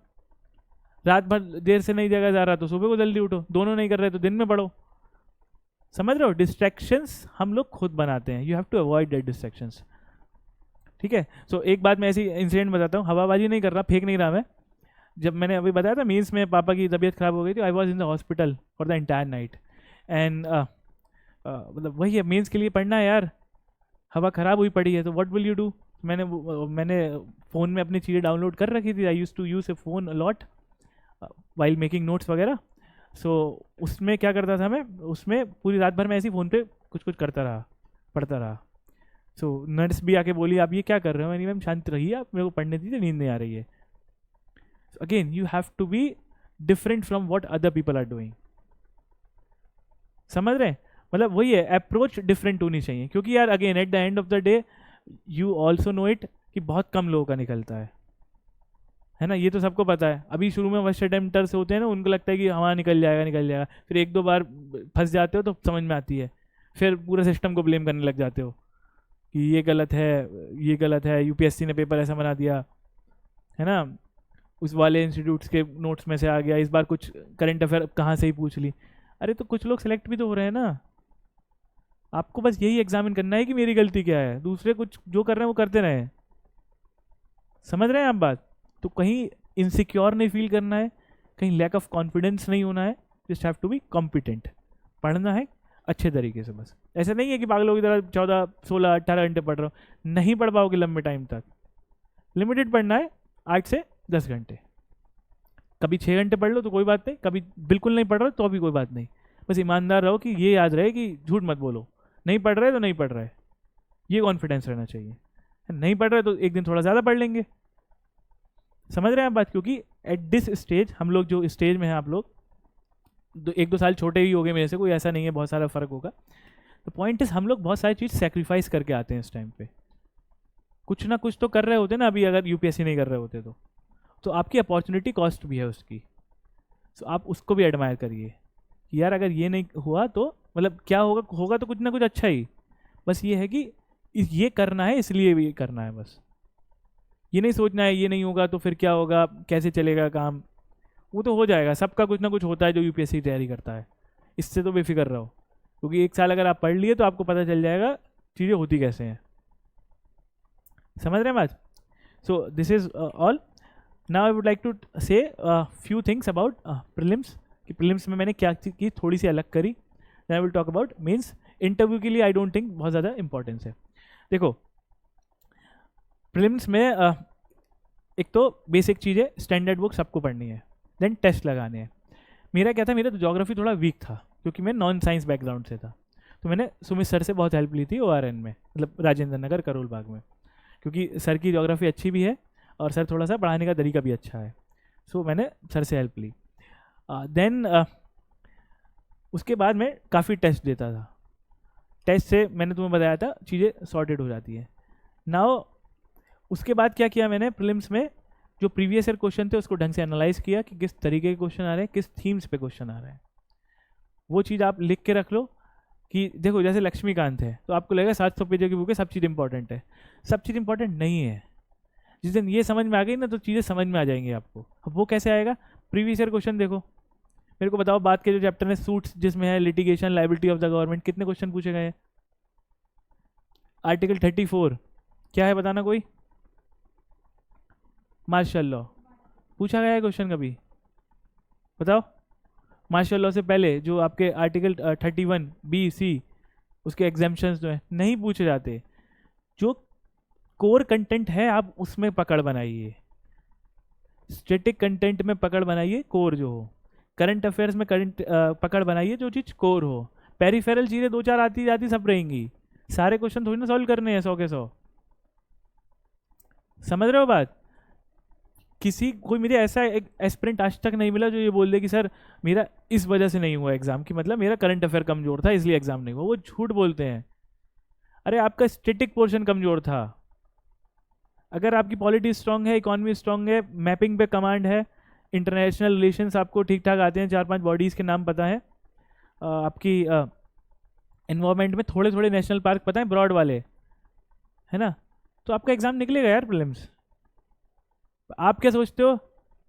रात भर देर से नहीं जगह जा रहा तो सुबह को जल्दी उठो, दोनों नहीं कर रहे तो दिन में पढ़ो. समझ रहे हो, डिस्ट्रैक्शंस हम लोग खुद बनाते हैं. You have to avoid that distractions. ठीक है. सो एक बात मैं ऐसी इंसिडेंट बताता हूँ, हवाबाजी नहीं कर रहा, फेक नहीं रहा मैं. जब मैंने अभी बताया था मीन्स में पापा की तबीयत खराब हो गई थी, I was in the hospital for the entire night. And मतलब वही है, मीन्स के लिए पढ़ना है यार, हवा ख़राब हुई पड़ी है, तो व्हाट विल यू डू. मैंने फ़ोन में अपनी चीज़ें डाउनलोड कर रखी थी. I use to use a phone a lot while making notes वगैरह. सो उसमें क्या करता था मैं, उसमें पूरी रात भर मैं ऐसी फ़ोन पे कुछ कुछ करता रहा, पढ़ता रहा. सो नर्स भी आके बोली आप ये क्या कर रहे हो. मैंने मैम शांत रहिए, आप मेरे को पढ़ने दीजिए, नींद नहीं आ रही है. Again you have to be different from what other people are doing. समझ रहे हैं, मतलब वही है, अप्रोच डिफरेंट होनी चाहिए. क्योंकि यार again at the end of the day you also know it कि बहुत कम लोगों का निकलता है ना. ये तो सबको पता है. अभी शुरू में फर्स्ट अटेम्प्टर्स होते हैं ना, उनको लगता है कि हमारा निकल जाएगा निकल जाएगा. फिर एक दो बार फंस जाते हो तो समझ में आती है, फिर पूरे सिस्टम को ब्लेम करने लग जाते हो कि ये गलत है, ये गलत है, यूपीएससी ने पेपर ऐसा बना दिया, है ना, उस वाले इंस्टीट्यूट्स के नोट्स में से आ गया, इस बार कुछ करंट अफेयर कहाँ से ही पूछ ली. अरे तो कुछ लोग सेलेक्ट भी तो हो रहे हैं ना. आपको बस यही एग्जामिन करना है कि मेरी गलती क्या है, दूसरे कुछ जो कर रहे हैं वो करते रहे. समझ रहे हैं आप बात. तो कहीं इनसिक्योर नहीं फील करना है, कहीं लैक ऑफ कॉन्फिडेंस नहीं होना है. Just have to be competent. पढ़ना है अच्छे तरीके से. बस ऐसा नहीं है कि पागलों की तरह 14 16 18 घंटे पढ़ रहे हो, नहीं पढ़ पाओगे लंबे टाइम तक. लिमिटेड पढ़ना है, 8 से 10 घंटे. कभी 6 घंटे पढ़ लो तो कोई बात नहीं, कभी बिल्कुल नहीं पढ़ रहे तो भी कोई बात नहीं. बस ईमानदार रहो कि ये याद रहे कि झूठ मत बोलो. नहीं पढ़ रहे तो नहीं पढ़ रहे, ये कॉन्फिडेंस रहना चाहिए. नहीं पढ़ रहे तो एक दिन थोड़ा ज़्यादा पढ़ लेंगे. समझ रहे हैं आप बात. क्योंकि एट दिस स्टेज, हम लोग जो स्टेज में हैं, आप लोग 1-2 साल छोटे ही हो गए मेरे से, कोई ऐसा नहीं है बहुत सारा फ़र्क होगा. तो पॉइंट इज हम लोग बहुत सारी चीज़ सेक्रीफाइस करके आते हैं इस टाइम पे. कुछ ना कुछ तो कर रहे होते ना. अभी अगर यूपीएससी नहीं कर रहे होते तो आपकी अपॉर्चुनिटी कॉस्ट भी है उसकी. सो आप उसको भी एडमायर करिए कि यार अगर ये नहीं हुआ तो मतलब क्या होगा, होगा तो कुछ ना कुछ अच्छा ही. बस ये है कि ये करना है, इसलिए भी करना है. बस ये नहीं सोचना है ये नहीं होगा तो फिर क्या होगा, कैसे चलेगा काम. वो तो हो जाएगा, सबका कुछ ना कुछ होता है जो यूपीएससी की तैयारी करता है. इससे तो बेफिक्र रहो, क्योंकि 1 साल अगर आप पढ़ लिए तो आपको पता चल जाएगा चीज़ें होती कैसे हैं. समझ रहे हैं बात. So this is all. Now I would like to say few things about prelims. कि प्रीलिम्स में मैंने क्या चीज़ की थोड़ी सी अलग करी. Then I will talk about mains. Interview के लिए आई डोंट थिंक बहुत ज़्यादा इंपॉर्टेंस है. देखो प्रीलिम्स में एक तो बेसिक चीज़ें, स्टैंडर्ड बुक सबको पढ़नी है. देन टेस्ट लगाने हैं. मेरा क्या था, मेरा तो ज्योग्राफी थोड़ा वीक था क्योंकि मैं नॉन साइंस बैकग्राउंड से था. तो मैंने सुमित सर से बहुत हेल्प ली थी ORN में, मतलब राजेंद्र नगर करोल बाग में, क्योंकि सर की ज्योग्राफी अच्छी भी है और सर थोड़ा सा पढ़ाने का तरीका भी अच्छा है. सो मैंने सर से हेल्प ली. देन उसके बाद मैं काफ़ी टेस्ट देता था. टेस्ट से मैंने तुम्हें बताया था चीज़ें सॉर्टेड हो जाती है. नाउ उसके बाद क्या किया मैंने, प्रीलिम्स में जो प्रीवियस ईयर क्वेश्चन थे उसको ढंग से एनालाइज किया कि किस तरीके के क्वेश्चन आ रहे हैं, किस थीम्स पे क्वेश्चन आ रहे हैं. वो चीज़ आप लिख के रख लो कि देखो जैसे लक्ष्मीकांत है तो आपको लगेगा 700 पेजों की बुक है, सब चीज़ इंपॉर्टेंट है. सब चीज़ इंपॉर्टेंट नहीं है. जिस दिन ये समझ में आ गई ना तो चीज़ें समझ में आ जाएंगी आपको. अब वो कैसे आएगा, प्रीवियस ईयर क्वेश्चन देखो. मेरे को बताओ बात के जो चैप्टर में सूट्स जिसमें है litigation liability of the government, कितने क्वेश्चन पूछे गए हैं. आर्टिकल 34 क्या है बताना कोई. मार्शल लॉ पूछा गया है क्वेश्चन कभी. बताओ। मार्शल लॉ से पहले जो आपके आर्टिकल 31 B C, उसके एग्जाम्पशंस जो है नहीं पूछे जाते। जो कोर कंटेंट है आप उसमें पकड़ बनाइए, स्टैटिक कंटेंट में पकड़ बनाइए कोर जो हो, करंट अफेयर्स में करंट पकड़ बनाइए जो चीज़ कोर हो। पेरिफेरल चीज़ें दो चार आती जाती सब रहेंगी, सारे क्वेश्चन थोड़ी ना सॉल्व करने हैं 100 के 100। समझ रहे हो बात? किसी कोई मेरे ऐसा एक एस्पिरेंट आज तक नहीं मिला जो ये बोल दे कि सर मेरा इस वजह से नहीं हुआ एग्जाम, की मतलब मेरा करंट अफेयर कमजोर था इसलिए एग्जाम नहीं हुआ। वो झूठ बोलते हैं। अरे आपका स्टेटिक पोर्शन कमजोर था। अगर आपकी पॉलिटी स्ट्रांग है, इकोनॉमी स्ट्रांग है, मैपिंग पे कमांड है, इंटरनेशनल रिलेशंस आपको ठीक ठाक आते हैं, 4-5 बॉडीज़ के नाम पता है, आपकी इन्वायरमेंट में थोड़े थोड़े नेशनल पार्क पता है ब्रॉड वाले, है ना, तो आपका एग्जाम निकलेगा यार प्रीलिम्स। आप क्या सोचते हो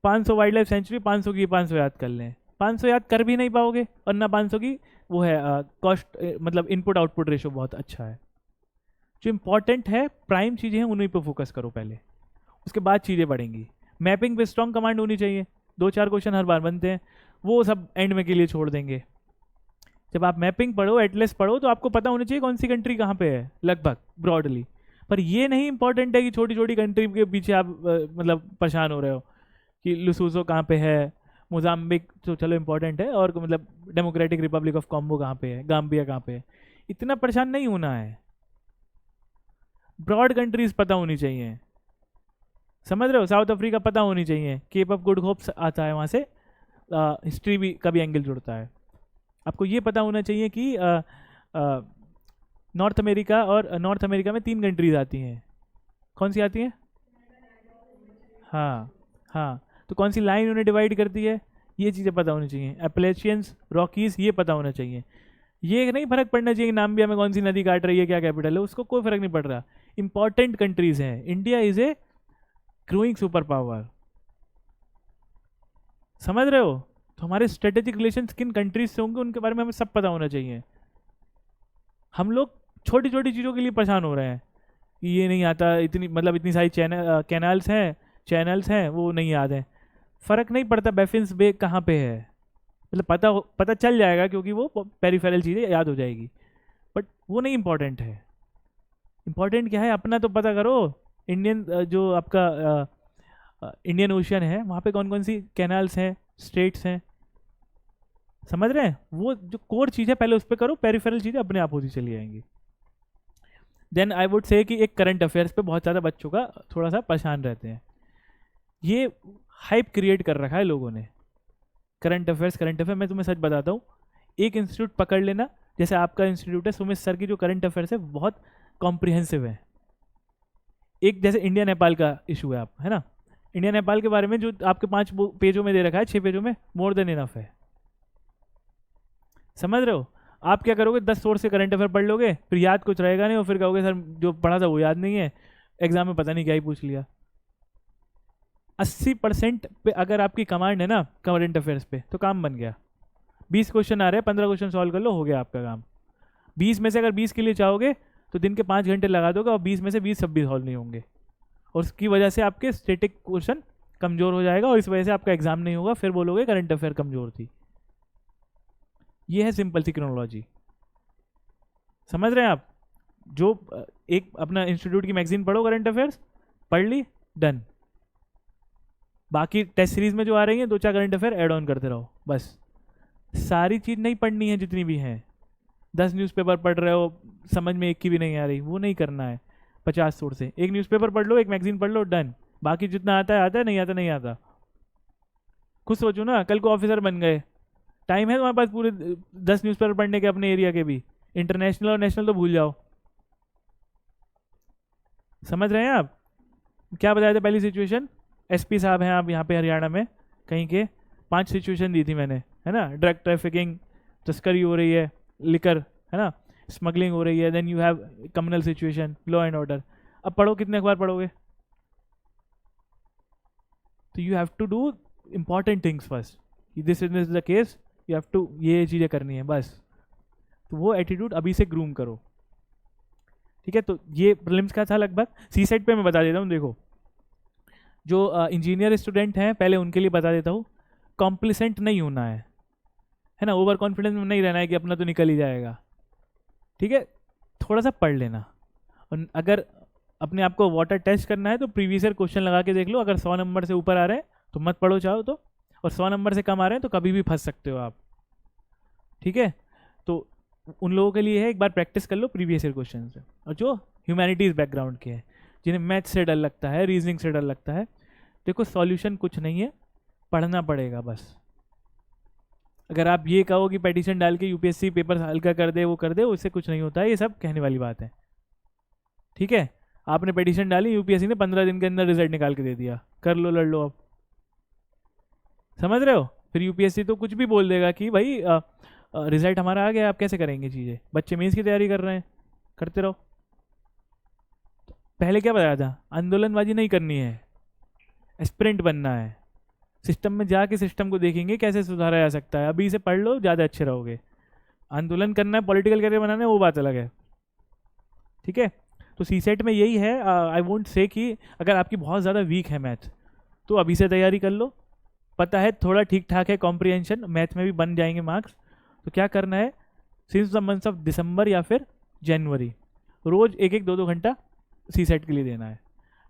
500 वाइल्ड लाइफ सेंचुरी, 500 की 500 याद कर लें, 500 याद कर भी नहीं पाओगे, और ना 500 की वो है कॉस्ट, मतलब इनपुट आउटपुट रेशो बहुत अच्छा है। जो इंपॉर्टेंट है प्राइम चीज़ें हैं उन्हीं पे फोकस करो पहले, उसके बाद चीज़ें बढ़ेंगी। मैपिंग पे स्ट्रॉन्ग कमांड होनी चाहिए, 2-4 क्वेश्चन हर बार बनते हैं, वो सब एंड में के लिए छोड़ देंगे। जब आप मैपिंग पढ़ो, एटलस पढ़ो, तो आपको पता होना चाहिए कौन सी कंट्री कहाँ पे है लगभग ब्रॉडली। पर ये नहीं इंपॉर्टेंट है कि छोटी छोटी कंट्री के पीछे आप मतलब परेशान हो रहे हो कि लुसूसो कहाँ पे है, मोजाम्बिक तो चलो इंपॉर्टेंट है, और मतलब डेमोक्रेटिक रिपब्लिक ऑफ कॉम्बो कहाँ पे है, गाम्बिया कहाँ पे है, इतना परेशान नहीं होना है। ब्रॉड कंट्रीज पता होनी चाहिए, समझ रहे हो? साउथ अफ्रीका पता होनी चाहिए, केप ऑफ गुड होप्स आता है वहाँ से, हिस्ट्री भी का भी एंगल जुड़ता है। आपको ये पता होना चाहिए कि नॉर्थ अमेरिका, और नॉर्थ अमेरिका में 3 कंट्रीज आती हैं, कौन सी आती हैं? हाँ हाँ, तो कौन सी लाइन उन्हें डिवाइड करती है, ये चीज़ें पता होनी चाहिए। एप्लेशियंस, रॉकीज, ये पता होना चाहिए। ये नहीं फर्क पड़ना चाहिए कि नाम्बिया में कौन सी नदी काट रही है, क्या कैपिटल है, उसको कोई फर्क नहीं पड़ रहा। इंपॉर्टेंट कंट्रीज हैं। India is a growing super power, समझ रहे हो? तो हमारे स्ट्रेटेजिक रिलेशन किन कंट्रीज से होंगे उनके बारे में हमें सब पता होना चाहिए। हम लोग छोटी छोटी चीज़ों के लिए परेशान हो रहे हैं कि ये नहीं आता, इतनी मतलब इतनी सारी चैनल्स हैं वो नहीं याद हैं। फ़र्क नहीं पड़ता बेफिन्स बे कहाँ पे है, मतलब पता चल जाएगा क्योंकि वो पेरिफेरल चीज़ें याद हो जाएगी, बट वो नहीं इम्पोर्टेंट है। इम्पोर्टेंट क्या है, अपना तो पता करो। इंडियन जो आपका इंडियन ओशियन है वहाँ पे कौन कौन सी कैनाल्स हैं, स्टेट्स हैं, समझ रहे हैं? वो जो कोर चीज़ है पहले उस पर करो, पेरिफेरल चीज़ें अपने आप होती चली जाएंगी। देन आई वुड से कि एक करंट अफेयर्स पे बहुत ज़्यादा बच्चों का थोड़ा सा परेशान रहते हैं। ये हाइप क्रिएट कर रखा है लोगों ने, करंट अफेयर। मैं तुम्हें सच बताता हूँ, एक इंस्टीट्यूट पकड़ लेना, जैसे आपका इंस्टीट्यूट है, सुमित सर की जो करंट अफेयर्स है बहुत कॉम्प्रिहेंसिव है। एक जैसे इंडिया नेपाल का इशू है, आप है ना, इंडिया नेपाल के बारे में जो आपके 5 पेजों में दे रखा है, 6 पेजों में, मोर देन इनफ है। समझ रहे हो? आप क्या करोगे, 10 सोर्स से करंट अफेयर पढ़ लोगे, फिर याद कुछ रहेगा नहीं, और फिर कहोगे सर जो पढ़ा था वो याद नहीं है, एग्जाम में पता नहीं क्या ही पूछ लिया। 80% पे अगर आपकी कमांड है ना करंट अफेयर्स पे, तो काम बन गया। 20 क्वेश्चन आ रहे हैं, 15 क्वेश्चन सॉल्व कर लो, हो गया आपका काम। 20 में से अगर 20 के लिए चाहोगे तो दिन के 5 घंटे लगा दोगे, और 20 में से 20 सब भी सॉल्व नहीं होंगे, और उसकी वजह से आपके स्टेटिक क्वेश्चन कमजोर हो जाएगा, और इस वजह से आपका एग्जाम नहीं होगा, फिर बोलोगे करंट अफेयर कमजोर थी। ये है सिंपल सी क्रोनोलॉजी, समझ रहे हैं आप? जो एक अपना इंस्टीट्यूट की मैगजीन पढ़ो, करंट अफेयर्स पढ़ ली, डन। बाकी टेस्ट सीरीज में जो आ रही है 2-4 करंट अफेयर ऐड ऑन करते रहो बस। सारी चीज़ नहीं पढ़नी है जितनी भी हैं। 10 न्यूज़पेपर पढ़ रहे हो, समझ में एक की भी नहीं आ रही, वो नहीं करना है। 50 सोर्स से एक न्यूज़पेपर पढ़ लो, एक मैगजीन पढ़ लो, डन। बाकी जितना आता है आता है, नहीं आता नहीं आता। खुद सोचो ना, कल को ऑफिसर बन गए, टाइम है तुम्हारे पास पूरे 10 न्यूज़पेपर पढ़ने के अपने एरिया के भी, इंटरनेशनल और नेशनल तो भूल जाओ। समझ रहे हैं आप? क्या बताया था पहली सिचुएशन? एसपी साहब हैं आप यहाँ पे हरियाणा में कहीं के, 5 सिचुएशन दी थी मैंने, है ना? ड्रग ट्रैफिकिंग, तस्करी हो रही है, लिकर, है ना, स्मगलिंग हो रही है, then you have communal situation, law and order. अब पढ़ो, कितने अखबार पढ़ोगे? तो you have to do important things first, this is the case, you have to ये चीज़ें करनी है बस। तो वो एटीट्यूड अभी से ग्रूम करो, ठीक है? तो ये प्रीलिम्स का था लगभग। सी सेट पे मैं बता देता हूँ, देखो जो इंजीनियर स्टूडेंट हैं पहले उनके लिए बता देता हूँ। कॉम्प्लिसेंट नहीं होना है ना, ओवर कॉन्फिडेंस में नहीं रहना है कि अपना तो निकल ही जाएगा, ठीक है। थोड़ा सा पढ़ लेना, और अगर अपने आप को वाटर टेस्ट करना है तो प्रीवियस ईयर क्वेश्चन लगा के देख लो, अगर 100 नंबर से ऊपर आ रहे हैं तो मत पढ़ो चाहो तो, और 100 नंबर से कम आ रहे हैं तो कभी भी फंस सकते हो आप, ठीक है। तो उन लोगों के लिए है, एक बार प्रैक्टिस कर लो प्रीवियस ईयर क्वेश्चन से। और जो ह्यूमैनिटीज़ बैकग्राउंड के हैं, जिन्हें मैथ से डर लगता है, रीजनिंग से डर लगता है, देखो सॉल्यूशन कुछ नहीं है, पढ़ना पड़ेगा बस। अगर आप ये कहो कि पेटिशन डाल के यूपीएससी पेपर हल्का कर दे, वो कर दे, उससे कुछ नहीं होता है, ये सब कहने वाली बात है, ठीक है। आपने पेटिशन डाली, यूपीएससी ने 15 दिन के अंदर रिजल्ट निकाल के दे दिया, कर लो, लड़ लो, अब समझ रहे हो। फिर यूपीएससी तो कुछ भी बोल देगा कि भाई रिजल्ट हमारा आ गया, आप कैसे करेंगे चीज़ें, बच्चे मेंस की तैयारी कर रहे हैं, करते रहो। पहले क्या बताया था, आंदोलनबाजी नहीं करनी है, एस्पिरेंट बनना है, सिस्टम में जाके सिस्टम को देखेंगे कैसे सुधारा जा सकता है। अभी से पढ़ लो, ज़्यादा अच्छे रहोगे। आंदोलन करना है, पॉलिटिकल करियर बनाना है, वो बात अलग है, ठीक है। तो सीसेट में यही है, आई वोंट से कि अगर आपकी बहुत ज़्यादा वीक है मैथ तो अभी से तैयारी कर लो, पता है थोड़ा ठीक ठाक है कॉम्प्रिहेंशन, मैथ में भी बन जाएंगे मार्क्स। तो क्या करना है, since the month of December या फिर जनवरी, रोज़ 1-1, 2-2 घंटा सीसेट के लिए देना है,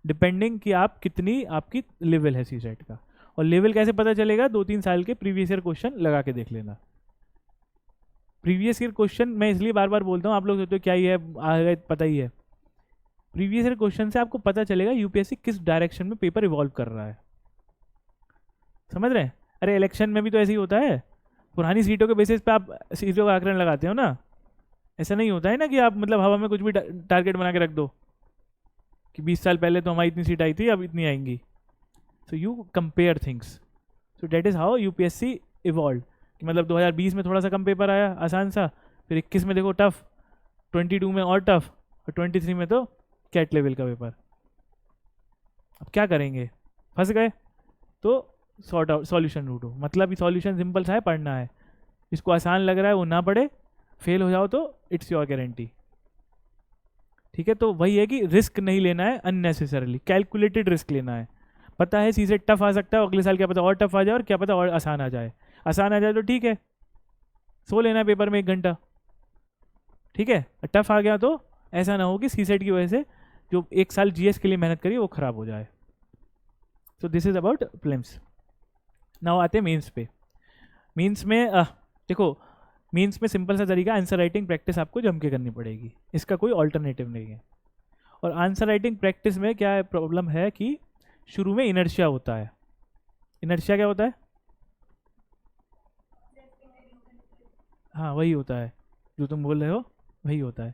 डिपेंडिंग कि आप कितनी आपकी लेवल है सीसेट का। और लेवल कैसे पता चलेगा, 2-3 साल के प्रीवियस ईयर क्वेश्चन लगा के देख लेना। प्रीवियस ईयर क्वेश्चन मैं इसलिए बार बार बोलता हूँ, आप लोग सोचते हो क्या ही है, आ गए पता ही है। प्रीवियस ईयर क्वेश्चन से आपको पता चलेगा यूपीएससी किस डायरेक्शन में पेपर इवॉल्व कर रहा है, समझ रहे हैं। अरे इलेक्शन में भी तो ऐसे ही होता है, पुरानी सीटों के बेसिस पे आप सीटों का आकलन लगाते हो ना, ऐसा नहीं होता है ना कि आप मतलब हवा में कुछ भी टारगेट बना के रख दो कि 20 साल पहले तो हमारी इतनी सीट आई थी, अब इतनी आएंगी। So you compare things, so that is how UPSC evolve. कि मतलब 2020 में थोड़ा सा कम पेपर आया आसान सा, फिर 21 में देखो टफ, 22 में और टफ, और 23 में तो कैट लेवल का पेपर। अब क्या करेंगे, फंस गए तो सॉर्ट आउट, सॉल्यूशन ढूंढो। मतलब सॉल्यूशन सिंपल सा है, पढ़ना है, जिसको आसान लग रहा है वो ना पढ़े, फेल हो जाओ तो इट्स योर गारंटी, ठीक है। तो वही है कि रिस्क नहीं लेना है अननेसेसरली, कैलकुलेटेड रिस्क लेना है। पता है सीसे टफ आ सकता है, अगले साल क्या पता और टफ आ जाए, और क्या पता और आसान आ जाए। आसान आ जाए तो ठीक है, सो लेना है पेपर में 1 घंटा, ठीक है। टफ आ गया तो ऐसा ना हो कि सीसेट की वजह से जो 1 साल जीएस के लिए मेहनत करी वो खराब हो जाए। सो this is about prelims. Now आते हैं मेंस पे। मेंस में देखो, मेंस में सिंपल सा तरीका, आंसर राइटिंग प्रैक्टिस आपको जम के करनी पड़ेगी, इसका कोई ऑल्टरनेटिव नहीं है। और आंसर राइटिंग प्रैक्टिस में क्या प्रॉब्लम है कि शुरू में इनर्शिया होता है। इनर्शिया क्या होता है, हाँ वही होता है जो तुम बोल रहे हो, वही होता है।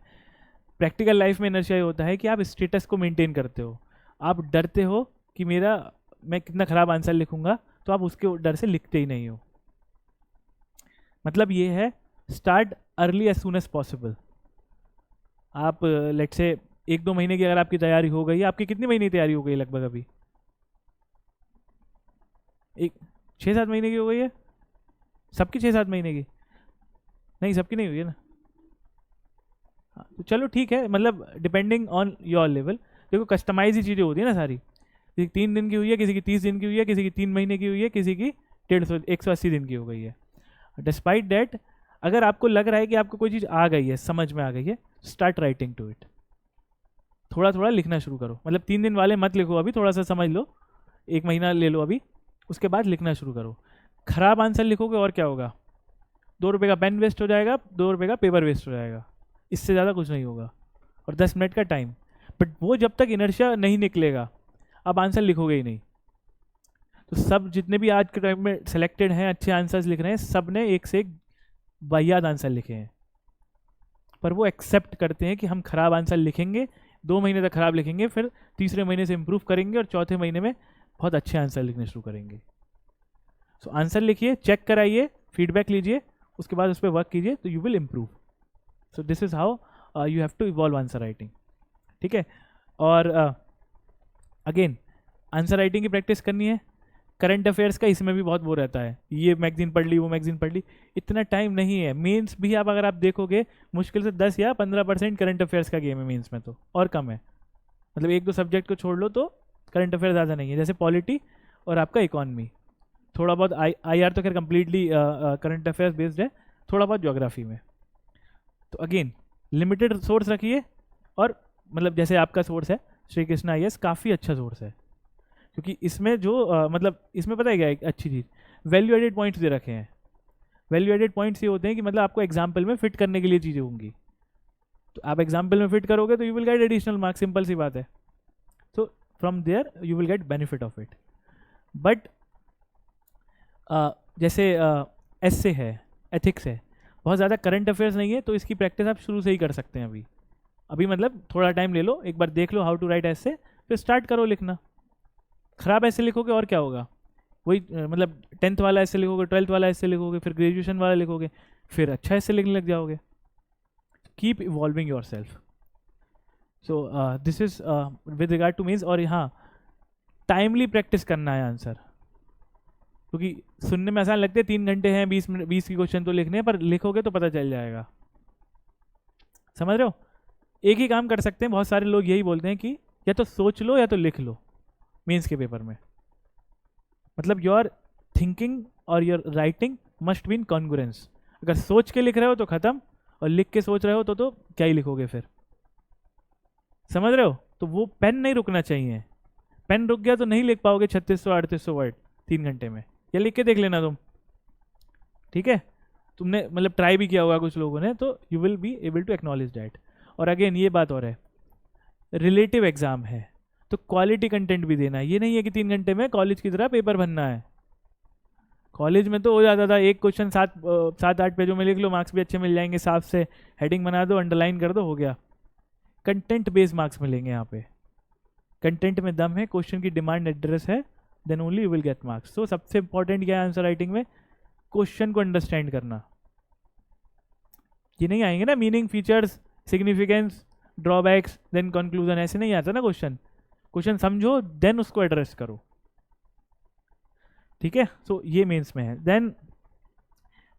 प्रैक्टिकल लाइफ में इनर्शिया ये होता है कि आप स्टेटस को मेंटेन करते हो, आप डरते हो कि मैं कितना ख़राब आंसर लिखूंगा, तो आप उसके डर से लिखते ही नहीं हो। मतलब ये है, start early as soon as possible. आप लेट से 1-2 महीने की अगर आपकी तैयारी हो गई, आपकी कितनी महीने की तैयारी हो गई लगभग अभी, 6-7 महीने की हो गई है सबकी, 6-7 महीने की नहीं, सबकी नहीं हुई है ना। हाँ तो चलो ठीक है, मतलब डिपेंडिंग ऑन योर लेवल। देखो कस्टमाइज ही चीज़ें होती है ना सारी, किसी की 3 दिन की हुई है, किसी की 30 दिन की हुई है, किसी की 3 महीने की हुई है, किसी की 180 दिन की हो गई है। डिस्पाइट डैट, अगर आपको लग रहा है कि आपको कोई चीज़ आ गई है, समझ में आ गई है, स्टार्ट राइटिंग टू इट। थोड़ा थोड़ा लिखना शुरू करो, मतलब 3 दिन वाले मत लिखो अभी, थोड़ा सा समझ लो, 1 महीना ले लो अभी, उसके बाद लिखना शुरू करो। खराब आंसर लिखोगे और क्या होगा, 2 रुपये का पेन वेस्ट हो जाएगा, 2 रुपये का पेपर वेस्ट हो जाएगा, इससे ज़्यादा कुछ नहीं होगा, और 10 मिनट का टाइम। बट वो जब तक इनर्शिया नहीं निकलेगा, अब आंसर लिखोगे ही नहीं। तो सब जितने भी आज के टाइम में सेलेक्टेड हैं, अच्छे आंसर्स लिख रहे हैं, सब ने एक से एक वाहियात आंसर लिखे हैं, पर वो एक्सेप्ट करते हैं कि हम खराब आंसर लिखेंगे, 2 महीने तक खराब लिखेंगे, फिर तीसरे महीने से इम्प्रूव करेंगे, और चौथे महीने में बहुत अच्छे आंसर लिखने शुरू करेंगे। सो आंसर लिखिए, चेक कराइए, फीडबैक लीजिए, उसके बाद उस पर वर्क कीजिए, तो you will improve. So this is how you have to evolve answer writing, ठीक है। और अगेन आंसर राइटिंग की प्रैक्टिस करनी है। करंट अफेयर्स का इसमें भी बहुत वो रहता है, ये मैगजीन पढ़ ली, वो मैगजीन पढ़ ली, इतना टाइम नहीं है। मेंस भी आप अगर आप देखोगे, मुश्किल से 10 या 15% करंट अफेयर्स का गेम है मेंस में, तो और कम है। मतलब 1-2 सब्जेक्ट को छोड़ लो तो करंट अफेयर ज़्यादा नहीं है, जैसे पॉलिटी और आपका इकॉनमी, थोड़ा बहुत आई आर तो खैर कम्प्लीटली करंट अफेयर्स बेस्ड है, थोड़ा बहुत ज्योग्राफी में। तो अगेन लिमिटेड सोर्स रखिए, और मतलब जैसे आपका सोर्स है श्री कृष्णा आई काफ़ी अच्छा सोर्स है, क्योंकि इसमें जो मतलब इसमें पता है क्या एक अच्छी चीज़, वैल्यू एडेड पॉइंट्स दे रखे हैं। वैल्यू एडेड पॉइंट्स ये होते हैं कि मतलब आपको एग्जाम्पल में फिट करने के लिए चीज़ें होंगी, तो आप एग्जाम्पल में फिट करोगे तो you will get additional marks, simple सी बात है। So from there you will get benefit of it. But जैसे एस्से है, एथिक्स है, बहुत ज़्यादा करंट अफेयर्स नहीं है, तो इसकी प्रैक्टिस आप शुरू से ही कर सकते हैं। अभी अभी मतलब थोड़ा टाइम ले लो, एक बार देख लो हाउ टू राइट एस्से, फिर स्टार्ट करो लिखना। ख़राब ऐसे लिखोगे और क्या होगा, वही मतलब 10th वाला ऐसे लिखोगे, 12th वाला ऐसे लिखोगे, फिर ग्रेजुएशन वाला लिखोगे, फिर अच्छा ऐसे लिखने लग जाओगे। Keep evolving your self. So this is with regard two means. और यहाँ टाइमली प्रैक्टिस करना है आंसर, क्योंकि सुनने में आसान लगते हैं 3 घंटे हैं, 20 मिनट 20 की क्वेश्चन तो लिखने हैं, पर लिखोगे तो पता चल जाएगा। समझ रहे हो? एक ही काम कर सकते हैं, बहुत सारे लोग यही बोलते हैं कि या तो सोच लो या तो लिख लो मेंस के पेपर में। मतलब योर थिंकिंग और your writing must be in congruence. अगर सोच के लिख रहे हो तो खत्म, और लिख के सोच रहे हो तो क्या ही लिखोगे फिर। समझ रहे हो? तो वो पेन नहीं रुकना चाहिए, पेन रुक गया तो नहीं लिख पाओगे 3600-3800 वर्ड 3 घंटे में। या लिख के देख लेना तुम, ठीक है? तुमने मतलब ट्राई भी किया होगा कुछ लोगों ने, तो you will be able to acknowledge that. और अगेन ये बात और है, रिलेटिव एग्जाम है तो क्वालिटी कंटेंट भी देना है। ये नहीं है कि 3 घंटे में कॉलेज की तरह पेपर बनना है। कॉलेज में तो हो जाता था, एक क्वेश्चन 7-8 पेजों में लिख लो, मार्क्स भी अच्छे मिल जाएंगे, साफ से हेडिंग बना दो, अंडरलाइन कर दो, हो गया। कंटेंट बेस्ड मार्क्स मिलेंगे यहाँ पे। कंटेंट में दम है, क्वेश्चन की डिमांड एड्रेस है, then only you will get marks. तो सबसे इंपॉर्टेंट क्या है आंसर राइटिंग में? क्वेश्चन को अंडरस्टैंड करना। ये नहीं आएंगे ना meaning, features, significance, drawbacks, then conclusion, ऐसे नहीं आता ना क्वेश्चन। क्वेश्चन समझो देन उसको एड्रेस करो, ठीक है? सो ये मेंस में है। देन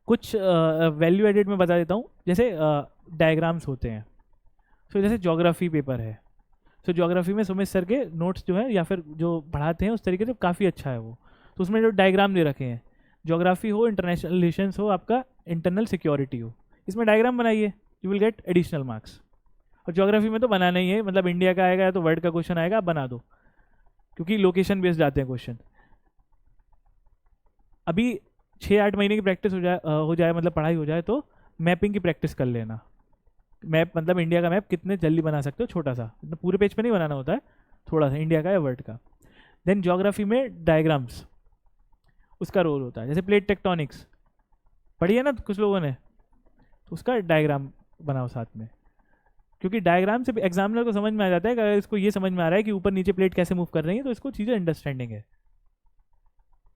कुछ वैल्यू एडेड में बता देता हूँ, जैसे डायग्राम्स होते हैं। सो जैसे ज्योग्राफी पेपर है, सो ज्योग्राफी में सुमित सर के नोट्स जो है या फिर जो पढ़ाते हैं उस तरीके से काफ़ी अच्छा है वो। तो उसमें जो डायग्राम दे रखे हैं, ज्योग्राफी हो, इंटरनेशनल रिलेशंस हो, आपका इंटरनल सिक्योरिटी हो, इसमें डायग्राम बनाइए, you will get additional marks. और ज्योग्राफी में तो बनाना ही है, मतलब इंडिया का आएगा या तो वर्ल्ड का क्वेश्चन आएगा, आप बना दो, क्योंकि लोकेशन बेस्ड जाते हैं क्वेश्चन। अभी 6-8 महीने की प्रैक्टिस हो जाए मतलब पढ़ाई हो जाए, तो मैपिंग की प्रैक्टिस कर लेना। मैप मतलब इंडिया का मैप कितने जल्दी बना सकते हो, छोटा सा, मतलब पूरे पेज पे नहीं बनाना होता है, थोड़ा सा इंडिया का या वर्ल्ड का। देन ज्योग्राफी में डायग्राम्स, उसका रोल होता है। जैसे प्लेट टेक्टोनिक्स पढ़ी है ना कुछ लोगों ने, तो उसका डायग्राम बनाओ साथ में, क्योंकि डायग्राम से एग्जामिनर को समझ में आ जाता है कि अगर इसको ये समझ में आ रहा है कि ऊपर नीचे प्लेट कैसे मूव कर रही है, तो इसको चीज़ें अंडरस्टैंडिंग है।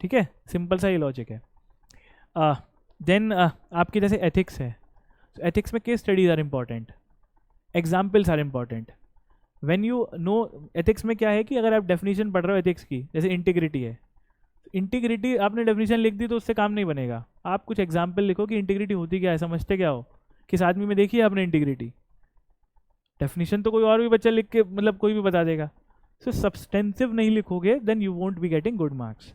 ठीक है, सिंपल सा ये लॉजिक है। देन आपकी जैसे एथिक्स है, एथिक्स में case studies are important, examples are important. When you know ethics में क्या है कि अगर आप डेफिनेशन पढ़ रहे हो एथिक्स की, जैसे इंटीग्रिटी है, इंटीग्रिटी आपने डेफिनेशन लिख दी तो उससे काम नहीं बनेगा। आप कुछ एग्जाम्पल लिखो कि इंटीग्रिटी होती क्या है, समझते क्या हो, किस आदमी में देखी है आपने इंटीग्रिटी। डेफिनेशन तो कोई और भी बच्चा लिख के मतलब कोई भी बता देगा। सो सब्सटेंसिव नहीं लिखोगे then you won't be getting good marks.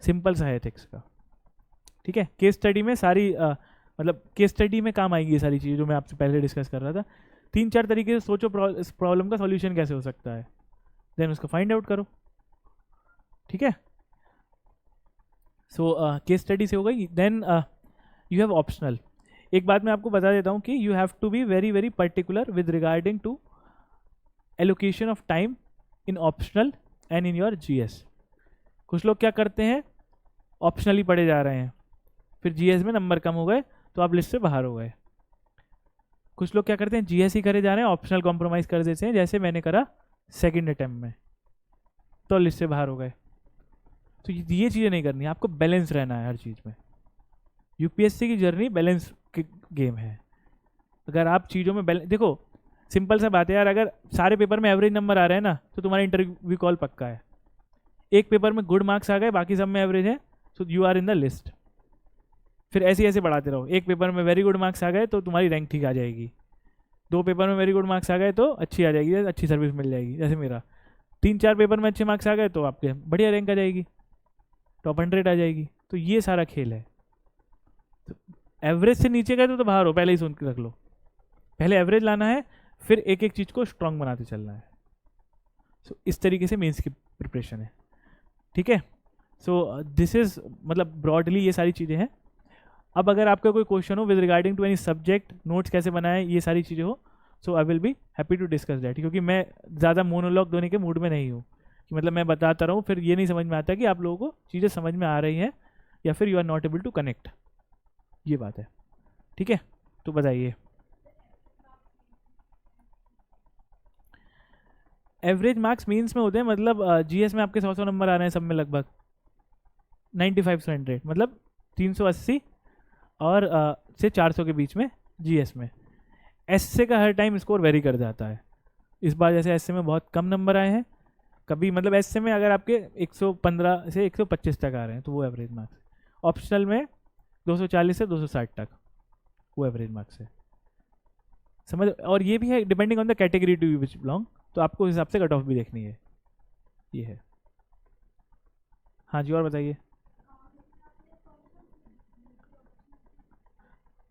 Simple सा है एथिक्स का। ठीक है, केस स्टडी में सारी मतलब केस स्टडी में काम आएगी ये सारी चीज़ें जो मैं आपसे पहले डिस्कस कर रहा था। 3-4 तरीके से सोचो इस प्रॉब्लम का सॉल्यूशन कैसे हो सकता है, देन उसको फाइंड आउट करो। ठीक है, सो केस स्टडी से हो गई। Then you have optional. एक बात मैं आपको बता देता हूँ कि you have to be very very particular with regarding to allocation of time in optional and in your GS. कुछ लोग क्या करते हैं, ऑप्शनली पढ़े जा रहे हैं, फिर जीएस में नंबर कम हो गए तो आप लिस्ट से बाहर हो गए। कुछ लोग क्या करते हैं, जीएस ही करे जा रहे हैं, ऑप्शनल कॉम्प्रोमाइज़ कर देते हैं, जैसे मैंने करा सेकंड अटेम्प्ट में, तो लिस्ट से बाहर हो गए। तो ये चीज़ें नहीं करनी, आपको बैलेंस रहना है हर चीज़ में। यूपीएससी की जर्नी बैलेंस की गेम है। अगर आप चीज़ों में बैलेंस, देखो सिंपल सा बात है यार, अगर सारे पेपर में एवरेज नंबर आ रहे हैं ना, तो तुम्हारा इंटरव्यू कॉल पक्का है। एक पेपर में गुड मार्क्स आ गए, बाकी सब में एवरेज है, so you are in the list. फिर ऐसे ऐसे बढ़ाते रहो। एक पेपर में वेरी गुड मार्क्स आ गए तो तुम्हारी रैंक ठीक आ जाएगी, 2 पेपर में वेरी गुड मार्क्स आ गए तो अच्छी आ जाएगी, अच्छी सर्विस मिल जाएगी। जैसे मेरा 3-4 पेपर में अच्छे मार्क्स आ गए तो आपके बढ़िया रैंक आ जाएगी। टॉप 100 आ जाएगी। तो ये सारा खेल है। तो एवरेज से नीचे गए तो बाहर हो, पहले ही सुन के रख लो। पहले एवरेज लाना है, फिर एक एक चीज़ को स्ट्रांग बनाते चलना है। सो इस तरीके से मेंस की प्रिपरेशन है, ठीक है। सो दिस इज मतलब ब्रॉडली ये सारी चीज़ें हैं। अब अगर आपका कोई क्वेश्चन हो with regarding to any subject, notes कैसे बनाएं, ये सारी चीज़ें हो, so I will be happy to discuss that. क्योंकि मैं ज़्यादा मोनोलॉग देने के मूड में नहीं हूँ कि मतलब मैं बताता रहूँ, फिर ये नहीं समझ में आता कि आप लोगों को चीज़ें समझ में आ रही हैं या फिर you are not able to connect, ये बात है, ठीक है। तो बताइए, एवरेज मार्क्स मीन्स में होते हैं, मतलब जीएस में आपके 100 नंबर आ रहे हैं सब में लगभग 95 से 100, मतलब 380 और से 400 के बीच में जीएस में। एसए का हर टाइम स्कोर वेरी कर जाता है। इस बार जैसे एसए में बहुत कम नंबर आए हैं, कभी मतलब एसए में अगर आपके 115 से 125 तक आ रहे हैं तो वो एवरेज मार्क्स। ऑप्शनल में 240 से 260 तक वो एवरेज मार्क्स है, समझ। और ये भी है depending on the category to which belong, तो आपको उस हिसाब से कट ऑफ भी देखनी है, ये है। हाँ जी, और बताइए।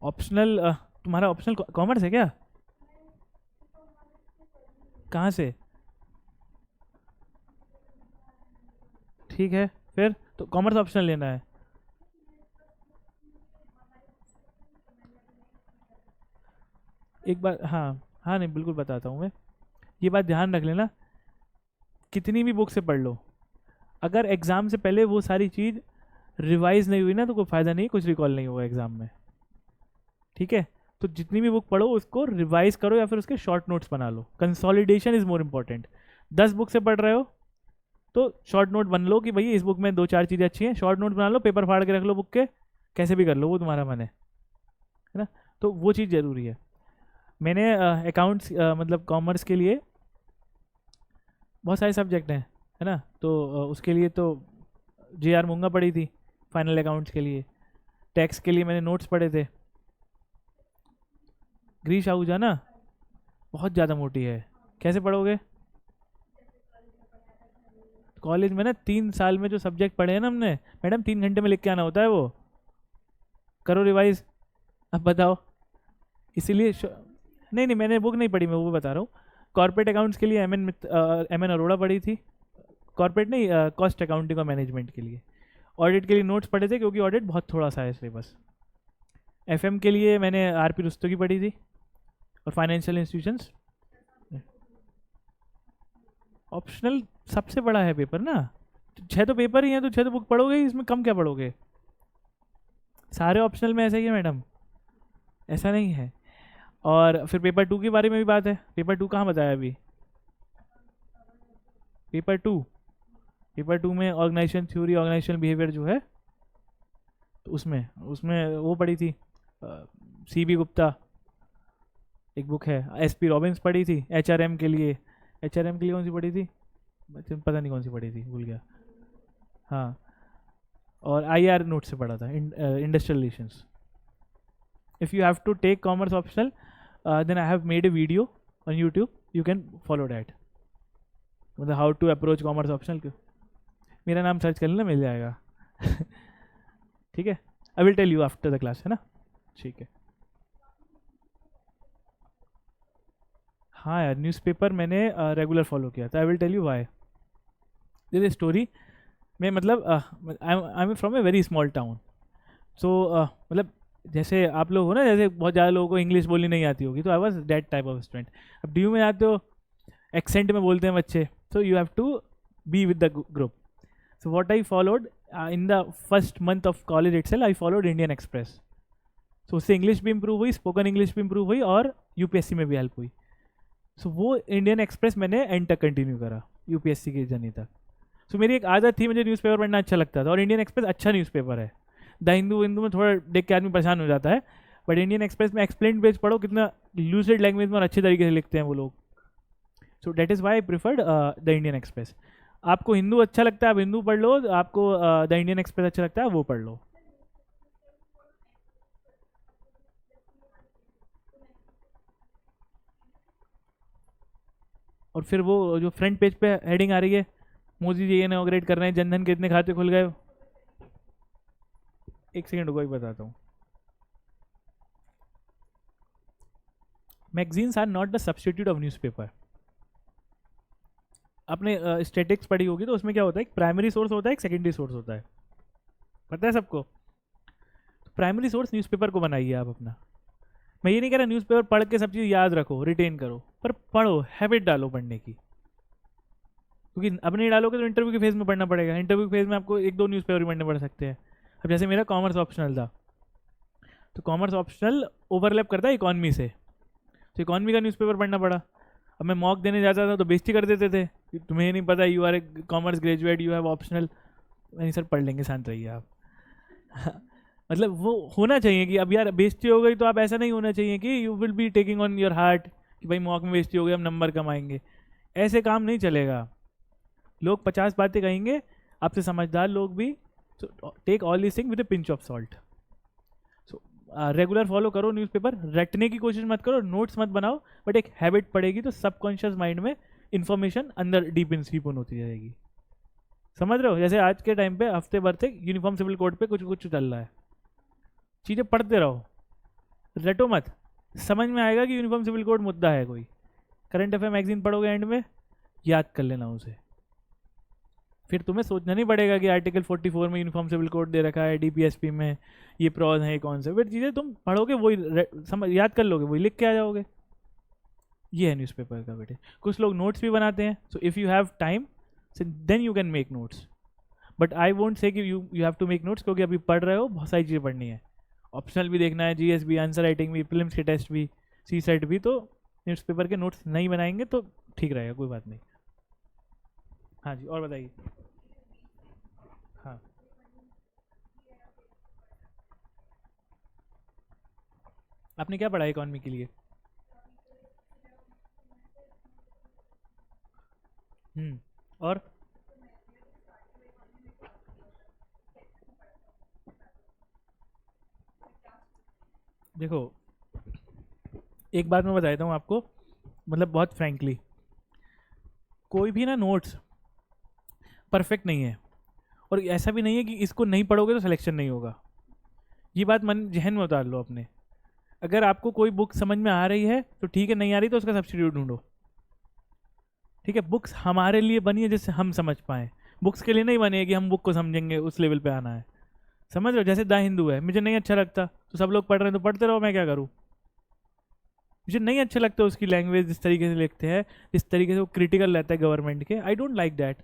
ऑप्शनल, तुम्हारा ऑप्शनल कॉमर्स है क्या? कहाँ से? ठीक है, फिर तो कॉमर्स ऑप्शनल लेना है। एक बार, हाँ हाँ, नहीं बिल्कुल बताता हूँ मैं। ये बात ध्यान रख लेना, कितनी भी बुक से पढ़ लो, अगर एग्ज़ाम से पहले वो सारी चीज़ रिवाइज नहीं हुई ना तो कोई फ़ायदा नहीं, कुछ रिकॉल नहीं होगा एग्ज़ाम में, ठीक है। तो जितनी भी बुक पढ़ो उसको रिवाइज करो या फिर उसके शॉर्ट नोट्स बना लो। Consolidation is more important. 10 book से पढ़ रहे हो तो शॉर्ट नोट बन लो कि भाई इस बुक में 2-4 चीज़ें अच्छी हैं, शॉर्ट नोट बना लो, पेपर फाड़ के रख लो बुक के, कैसे भी कर लो, वो तुम्हारा मन है ना। तो वो चीज़ ज़रूरी है। मैंने अकाउंट्स मतलब कॉमर्स के लिए बहुत सारे सब्जेक्ट हैं, है ना। तो उसके लिए तो जे आर मूंगा पढ़ी थी फाइनल अकाउंट्स के लिए। टैक्स के लिए मैंने नोट्स पढ़े थे, ग्रीश आहूजा ना, बहुत ज़्यादा मोटी है, कैसे पढ़ोगे। कॉलेज में ना 3 साल में जो सब्जेक्ट पढ़े हैं ना हमने, मैडम 3 घंटे में लिख के आना होता है वो, करो रिवाइज। अब बताओ, इसीलिए नहीं नहीं, मैंने बुक नहीं पढ़ी, मैं वो बता रहा हूँ। कॉर्पोरेट अकाउंट्स के लिए एम एन अरोड़ा पढ़ी थी। कॉर्पोरेट नहीं, कॉस्ट अकाउंटिंग और मैनेजमेंट के लिए। ऑडिट के लिए नोट्स पढ़े थे क्योंकि ऑडिट बहुत थोड़ा सा है सिलेबस। एफएम के लिए मैंने आरपी रुस्तों की पढ़ी थी, और फाइनेंशियल इंस्टीट्यूशंस। ऑप्शनल सबसे बड़ा है पेपर ना, 6 तो पेपर ही हैं, तो 6 तो बुक पढ़ोगे ही, इसमें कम क्या पढ़ोगे। सारे ऑप्शनल में ऐसा ही है मैडम, ऐसा नहीं है। और फिर पेपर 2 के बारे में भी बात है। पेपर 2 कहाँ बताया अभी? पेपर 2 में ऑर्गेनाइजेशन थ्योरी, ऑर्गेनाइजेशन बिहेवियर जो है, तो उसमें उसमें वो पढ़ी थी, सी बी गुप्ता एक बुक है, एस पी रॉबिन्स पढ़ी थी एचआरएम के लिए। एचआरएम के लिए कौन सी पढ़ी थी, पता नहीं कौन सी पढ़ी थी, भूल गया। हाँ, और आई आर नोट से पढ़ा था, industrial relations. If you have to take commerce optional, then I have made a video on YouTube, you can follow that, मतलब how to approach commerce optional. मेरा नाम सर्च कर लेना, मिल जाएगा। ठीक है, I will tell you after the class, है ना। ठीक है। हाँ यार, न्यूज़पेपर मैंने रेगुलर फॉलो किया था। I will tell you why. This story मैं मतलब I am from a very small town. So मतलब जैसे आप लोग हो ना, जैसे बहुत ज़्यादा लोगों को इंग्लिश बोलनी नहीं आती होगी, तो I was that type of student. अब डी यू में आते हो, एक्सेंट में बोलते हैं बच्चे, so you have to be with the group. So what I followed in the first month of college itself, I followed Indian Express. तो उससे इंग्लिश भी इंप्रूव हुई, स्पोकन इंग्लिश भी इंप्रूव हुई, और यूपीएससी में भी हेल्प हुई। सो वो इंडियन एक्सप्रेस मैंने एंड तक कंटिन्यू करा, यूपीएससी की जर्नी तक। सो मेरी एक आदत थी, मुझे न्यूज़पेपर पढ़ना अच्छा लगता था, और इंडियन एक्सप्रेस अच्छा न्यूज़पेपर है। द हिंदू में थोड़ा देख के आदमी परेशान हो जाता है, बट इंडियन एक्सप्रेस में एक्सप्लेन पेज पढ़ो, कितना लूसिड लैंग्वेज में और अच्छे तरीके से लिखते हैं वो लोग। So that is why I preferred the Indian Express. आपको हिंदू अच्छा लगता है आप हिंदू पढ़ लो, आपको द इंडियन एक्सप्रेस अच्छा लगता है वो पढ़ लो। और फिर वो जो फ्रंट पेज पे हेडिंग आ रही है, मोदी जी ये इनॉग्रेट कर रहे हैं, जनधन के इतने खाते खुल गए, एक सेकेंड रुको, ही बताता हूँ। Magazines are not the substitute of newspaper. आपने स्टैटिक्स पढ़ी होगी तो उसमें क्या होता है, एक प्राइमरी सोर्स होता है, एक सेकेंडरी सोर्स होता है, पता है सबको। प्राइमरी सोर्स न्यूज़पेपर को बनाइए आप अपना। मैं ये नहीं कह रहा न्यूज़पेपर पढ़ के सब चीज़ याद रखो, रिटेन करो, पर पढ़ो, हैबिट डालो पढ़ने की। क्योंकि अब नहीं डालोगे तो इंटरव्यू के फेज में पढ़ना पड़ेगा। इंटरव्यू के फेज में आपको एक दो न्यूज़पेपर भी पढ़ने पड़ सकते हैं। अब जैसे मेरा कॉमर्स ऑप्शनल था, तो कॉमर्स ऑप्शनल ओवरलैप करता है इकॉनमी से, तो इकॉनमी का न्यूज़पेपर पढ़ना पड़ा। अब मैं मॉक देने जाता था तो बेइज्जती कर देते थे कि तुम्हें नहीं पता, you are a commerce graduate, you have optional. नहीं सर, पढ़ लेंगे, शांत रहिए आप। मतलब वो होना चाहिए कि अब यार बेइज्जती हो गई तो आप ऐसा नहीं होना चाहिए कि you will be taking on your heart कि भाई मॉक में बेइज्जती हो गई, हम नंबर कमाएंगे। ऐसे काम नहीं चलेगा। लोग 50 बातें कहेंगे, आपसे समझदार लोग भी। So take all this thing with a pinch of salt. So regular follow करो न्यूज़पेपर, रटने की कोशिश मत करो, नोट्स मत बनाओ, बट एक हैबिट पड़ेगी तो सबकॉन्शियस माइंड में इंफॉर्मेशन अंदर डीप इन स्लीप होती जाएगी। समझ रहे हो? जैसे आज के टाइम पे हफ्ते भर से यूनिफॉर्म सिविल कोड पे कुछ कुछ चल रहा है, चीज़ें पढ़ते रहो, रटो मत, समझ में आएगा कि यूनिफॉर्म सिविल कोड मुद्दा है कोई। करंट अफेयर मैगजीन पढ़ोगे, एंड में याद कर लेना उसे, फिर तुम्हें सोचना नहीं पड़ेगा कि आर्टिकल 44 में यूनिफॉर्म सिविल कोड दे रखा है, डीपीएसपी में ये प्रॉज है, कौन से, फिर चीज़ें तुम पढ़ोगे वही समझ याद कर लोगे, वही लिख के आ जाओगे। ये है न्यूज़पेपर का बेटे। कुछ लोग नोट्स भी बनाते हैं, so if you have time then you can make notes, but I won't say कि you have to make notes, क्योंकि अभी पढ़ रहे हो, बहुत सारी चीज़ें पढ़नी है, ऑप्शनल भी देखना है, जीएस भी, आंसर राइटिंग भी, प्रीलिम्स के टेस्ट भी, सी सेट भी। तो न्यूज़पेपर के नोट्स नहीं बनाएंगे तो ठीक रहेगा, कोई बात नहीं। हाँ जी, और बताइए। हाँ, आपने क्या पढ़ा इकॉनमी के लिए? और देखो, एक बात मैं बता देता हूँ आपको, मतलब बहुत फ्रैंकली, कोई भी ना नोट्स परफेक्ट नहीं है, और ऐसा भी नहीं है कि इसको नहीं पढ़ोगे तो सिलेक्शन नहीं होगा। ये बात मन जहन में उतार लो अपने। अगर आपको कोई बुक समझ में आ रही है तो ठीक है, नहीं आ रही तो उसका सब्स्टिट्यूट ढूंढो। ठीक है, बुक्स हमारे लिए बनी है जिससे हम समझ पाएँ, बुक्स के लिए नहीं बनी है कि हम बुक को समझेंगे, उस लेवल पे आना है। समझ रहे हो? जैसे द हिंदू है, मुझे नहीं अच्छा लगता, तो सब लोग पढ़ रहे हैं तो पढ़ते रहो, मैं क्या करूँ? मुझे नहीं अच्छा लगता उसकी लैंग्वेज, जिस तरीके से लिखते हैं, जिस तरीके से वो क्रिटिकल रहता है गवर्नमेंट के, I don't like that,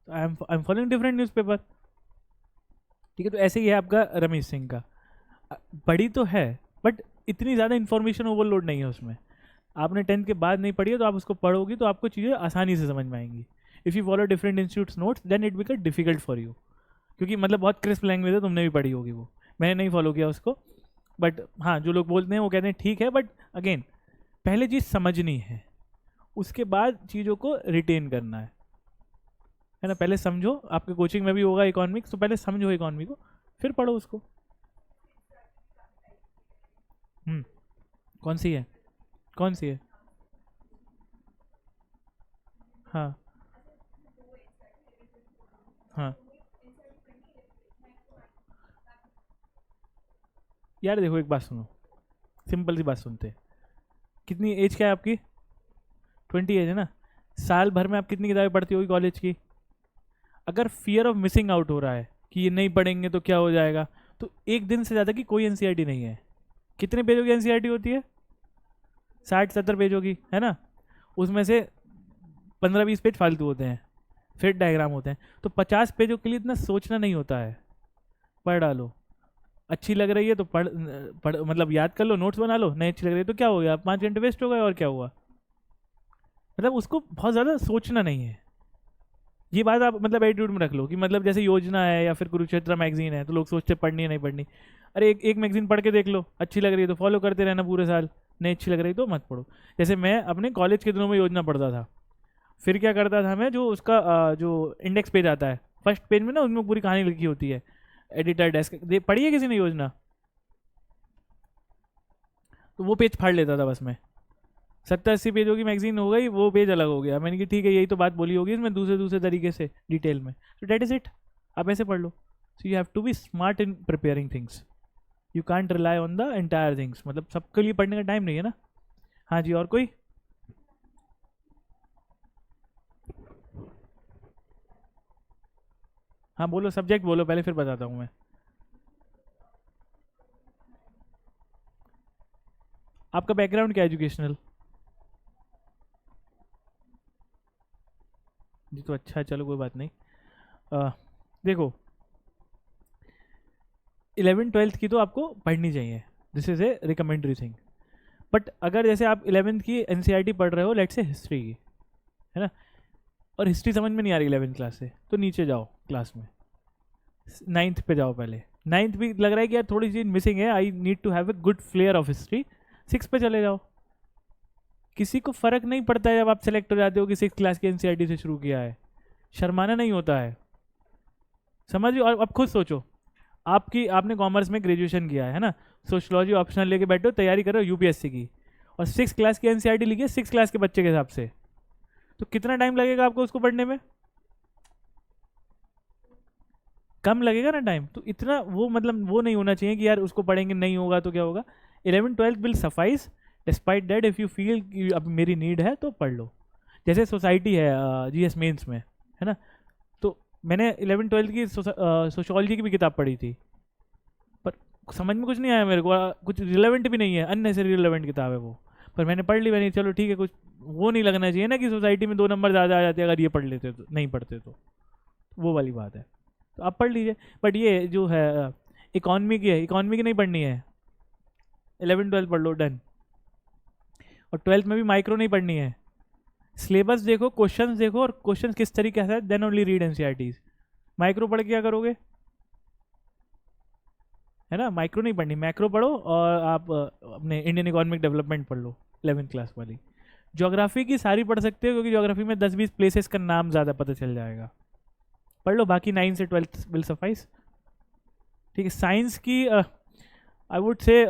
I am following different newspaper. ठीक है, तो ऐसे ही है आपका रमेश सिंह का, बड़ी तो है बट इतनी ज़्यादा इन्फॉर्मेशन ओवरलोड नहीं है उसमें। आपने 10th के बाद नहीं पढ़ी है तो आप उसको पढ़ोगी तो आपको चीज़ें आसानी से समझ में आएंगी। If you follow different institutes notes then it become difficult for you, क्योंकि मतलब बहुत क्रिस्प लैंग्वेज है, तुमने भी पढ़ी होगी वो, मैंने नहीं फॉलो किया उसको। बट हाँ, जो लोग बोलते हैं वो कहते हैं ठीक है, बट अगेन पहले चीज़ समझनी है, उसके बाद चीज़ों को रिटेन करना है ना। पहले समझो, आपके कोचिंग में भी होगा इकोनॉमिक्स, तो पहले समझो इकोनॉमी को, फिर पढ़ो उसको। हम्म, कौन सी है? कौन सी है? हाँ। हाँ यार देखो, एक बात सुनो, सिंपल सी बात सुनते हैं। कितनी एज क्या है आपकी? 20 एज है ना। साल भर में आप कितनी किताबें पढ़ती होगी कॉलेज की? अगर फियर ऑफ मिसिंग आउट हो रहा है कि ये नहीं पढ़ेंगे तो क्या हो जाएगा, तो एक दिन से ज़्यादा की कोई एनसीईआरटी नहीं है। कितने पेजों की एनसीईआरटी होती है? 60-70 पेजों की, है ना। उसमें से 15-20 पेज फालतू होते हैं, फिर डायग्राम होते हैं, तो 50 पेजों के लिए इतना सोचना नहीं होता है। पढ़ डालो, अच्छी लग रही है तो पढ़ मतलब याद कर लो, नोट्स बना लो, नहीं अच्छी लग रही है तो क्या हो गया, 5 घंटे वेस्ट हो गए, और क्या हुआ। मतलब उसको बहुत ज़्यादा सोचना नहीं है। ये बात आप मतलब एटीट्यूड में रख लो कि मतलब जैसे योजना है या फिर कुरुक्षेत्र मैगजीन है, तो लोग सोचते पढ़नी है नहीं पढ़नी। अरे एक मैगजीन पढ़ के देख लो, अच्छी लग रही है तो फॉलो करते रहना पूरे साल, नहीं अच्छी लग रही तो मत पढ़ो। जैसे मैं अपने कॉलेज के दिनों में योजना पढ़ता था, फिर क्या करता था मैं, जो उसका जो इंडेक्स पेज आता है, फर्स्ट पेज में ना उसमें पूरी कहानी लिखी होती है, एडिटर डेस्क, पढ़ी है किसी ने योजना? तो वो पेज फाड़ लेता था बस मैं। 70-80 पेजों की मैगजीन हो गई, वो पेज अलग हो गया, मैंने कि ठीक है यही तो बात बोली होगी इसमें दूसरे दूसरे तरीके से डिटेल में, तो डेट इज इट, आप ऐसे पढ़ लो, so you have to be smart in preparing things, you can't rely on the entire things, मतलब सबके लिए पढ़ने का टाइम नहीं है ना। हाँ जी, और कोई? हाँ बोलो, सब्जेक्ट बोलो पहले, फिर बताता हूँ मैं। आपका बैकग्राउंड क्या है एजुकेशनल? जी तो अच्छा है, चलो कोई बात नहीं। देखो 11th-12th की तो आपको पढ़नी चाहिए, this is a recommendary thing. But अगर जैसे आप 11th की एनसीईआरटी पढ़ रहे हो, लेट्स से हिस्ट्री की, है ना, और हिस्ट्री समझ में नहीं आ रही 11th क्लास से, तो नीचे जाओ क्लास में, 9th पे जाओ पहले। 9th भी लग रहा है कि यार थोड़ी चीज़ मिसिंग है, I need to have a good flair of history, 6 पे चले जाओ। किसी को फ़र्क नहीं पड़ता है जब आप सेलेक्ट हो जाते हो कि 6th क्लास की एनसीईआरटी से शुरू किया है, शर्माना नहीं होता है, समझिए। और अब खुद सोचो, आपने कॉमर्स में ग्रेजुएशन किया है ना, सोशलॉजी ऑप्शनल लेके बैठो, तैयारी करो यूपीएससी की, और 6th क्लास की एनसीईआरटी लिखी है 6th क्लास के बच्चे के हिसाब से, तो कितना टाइम लगेगा आपको उसको पढ़ने में? कम लगेगा ना टाइम। तो इतना वो मतलब वो नहीं होना चाहिए कि यार उसको पढ़ेंगे नहीं होगा तो क्या होगा। 11th-12th will suffice, despite that if you feel कि अब मेरी नीड है तो पढ़ लो। जैसे सोसाइटी है जीएस मेंस में, है ना, तो मैंने 11th-12th की सोशोलॉजी की भी किताब पढ़ी थी, पर समझ में कुछ नहीं आया मेरे को, कुछ रिलेवेंट भी नहीं है, अननेसेसरी रिलेवेंट किताब है वो, पर मैंने पढ़ ली। मैंने चलो ठीक है, कुछ वो नहीं लगना चाहिए ना कि सोसाइटी में 2 नंबर ज़्यादा आ जाते हैं अगर ये पढ़ लेते तो, नहीं पढ़ते तो, वो वाली बात है। तो आप पढ़ लीजिए। बट ये जो है इकॉनमी की है, इकॉनमी की नहीं पढ़नी है, 11th-12th पढ़ लो, डन। और 12th में भी माइक्रो नहीं पढ़नी है, सिलेबस देखो, क्वेश्चंस देखो, और क्वेश्चंस किस तरीके से है, then only read NCERTs. Micro पढ़ के क्या करोगे, है ना, माइक्रो नहीं पढ़नी, मैक्रो पढ़ो, और आप अपने इंडियन इकोनॉमिक डेवलपमेंट पढ़ लो 11th क्लास वाली। ज्योग्राफी की सारी पढ़ सकते हो, क्योंकि ज्योग्राफी में 10-20 प्लेसेस का नाम ज़्यादा पता चल जाएगा, पढ़ लो। बाकी 9 से 12th विल सफाइस, ठीक है। साइंस की आई वुड से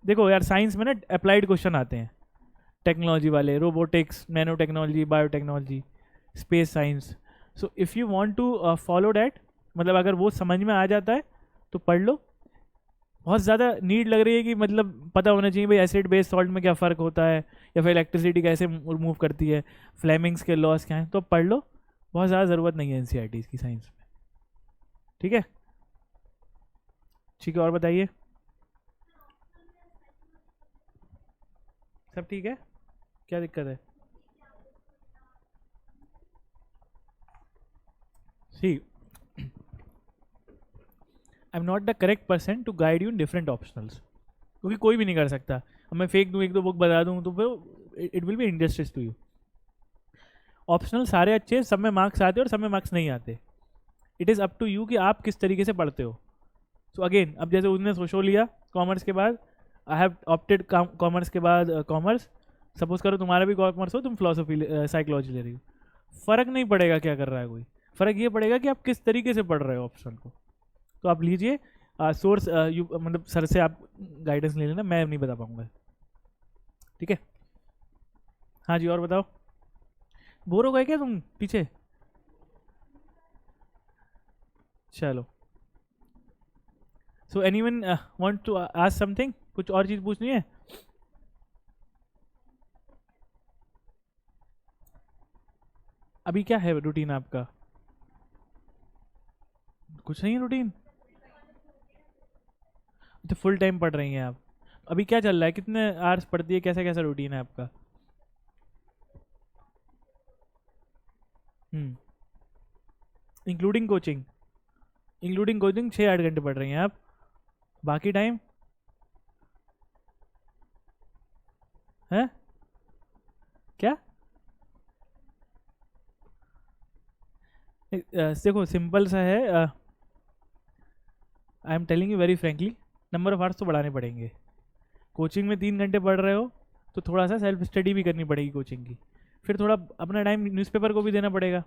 देखो यार, साइंस में ना अप्लाइड क्वेश्चन आते हैं, टेक्नोलॉजी वाले, robotics, nano technology, biotechnology, space science. So if you want to follow that, मतलब अगर वो समझ में आ जाता है तो पढ़ लो। बहुत ज़्यादा नीड लग रही है कि मतलब पता होना चाहिए भाई एसिड बेस सॉल्ट में क्या फ़र्क होता है, या फिर इलेक्ट्रिसिटी कैसे मूव करती है, फ्लेमिंग्स के लॉस क्या हैं, तो पढ़ लो। बहुत ज़्यादा ज़रूरत नहीं है एनसीईआरटीज की साइंस में, ठीक है। ठीक है, और बताइए, सब ठीक है? क्या दिक्कत है? See I am not the correct person to guide you in different optionals, क्योंकि कोई भी नहीं कर सकता। अब मैं फेक दूँ, 1-2 बुक बता दूँ तो फिर it will be injustice to you. Optional सारे अच्छे, सब में मार्क्स आते हैं और सब में मार्क्स नहीं आते। It is up to you कि आप किस तरीके से पढ़ते हो। सो अगेन, अब जैसे उसने सोशो लिया कॉमर्स के बाद, आई हैव ऑप्टेड कॉमर्स के बाद कॉमर्स, सपोज करो तुम्हारा भी कॉमर्स हो, तुम फिलोसफी साइकोलॉजी ले रही हो, फ़र्क नहीं पड़ेगा क्या कर रहा है कोई, फ़र्क ये पड़ेगा कि आप किस तरीके से पढ़ रहे हो ऑप्शन को। तो आप लीजिए सोर्स, मतलब सर से आप गाइडेंस ले लेना, मैं नहीं बता पाऊंगा, ठीक है। हाँ जी, और बताओ, बोर हो गए क्या तुम पीछे? चलो, so anyone want to ask something, कुछ और चीज़ पूछनी है? अभी क्या है रूटीन आपका? कुछ नहीं है रूटीन, तो फुल टाइम पढ़ रही हैं आप? अभी क्या चल रहा है, कितने आवर्स पढ़ती है, कैसा कैसा रूटीन है आपका? Including coaching? इंक्लूडिंग कोचिंग 6-8 घंटे पढ़ रही हैं आप, बाकी टाइम है क्या? देखो सिंपल सा है, I am telling you very frankly, number of hours तो बढ़ाने पड़ेंगे। कोचिंग में 3 घंटे पढ़ रहे हो तो थोड़ा सा सेल्फ स्टडी भी करनी पड़ेगी कोचिंग की, फिर थोड़ा अपना टाइम न्यूज़पेपर को भी देना पड़ेगा,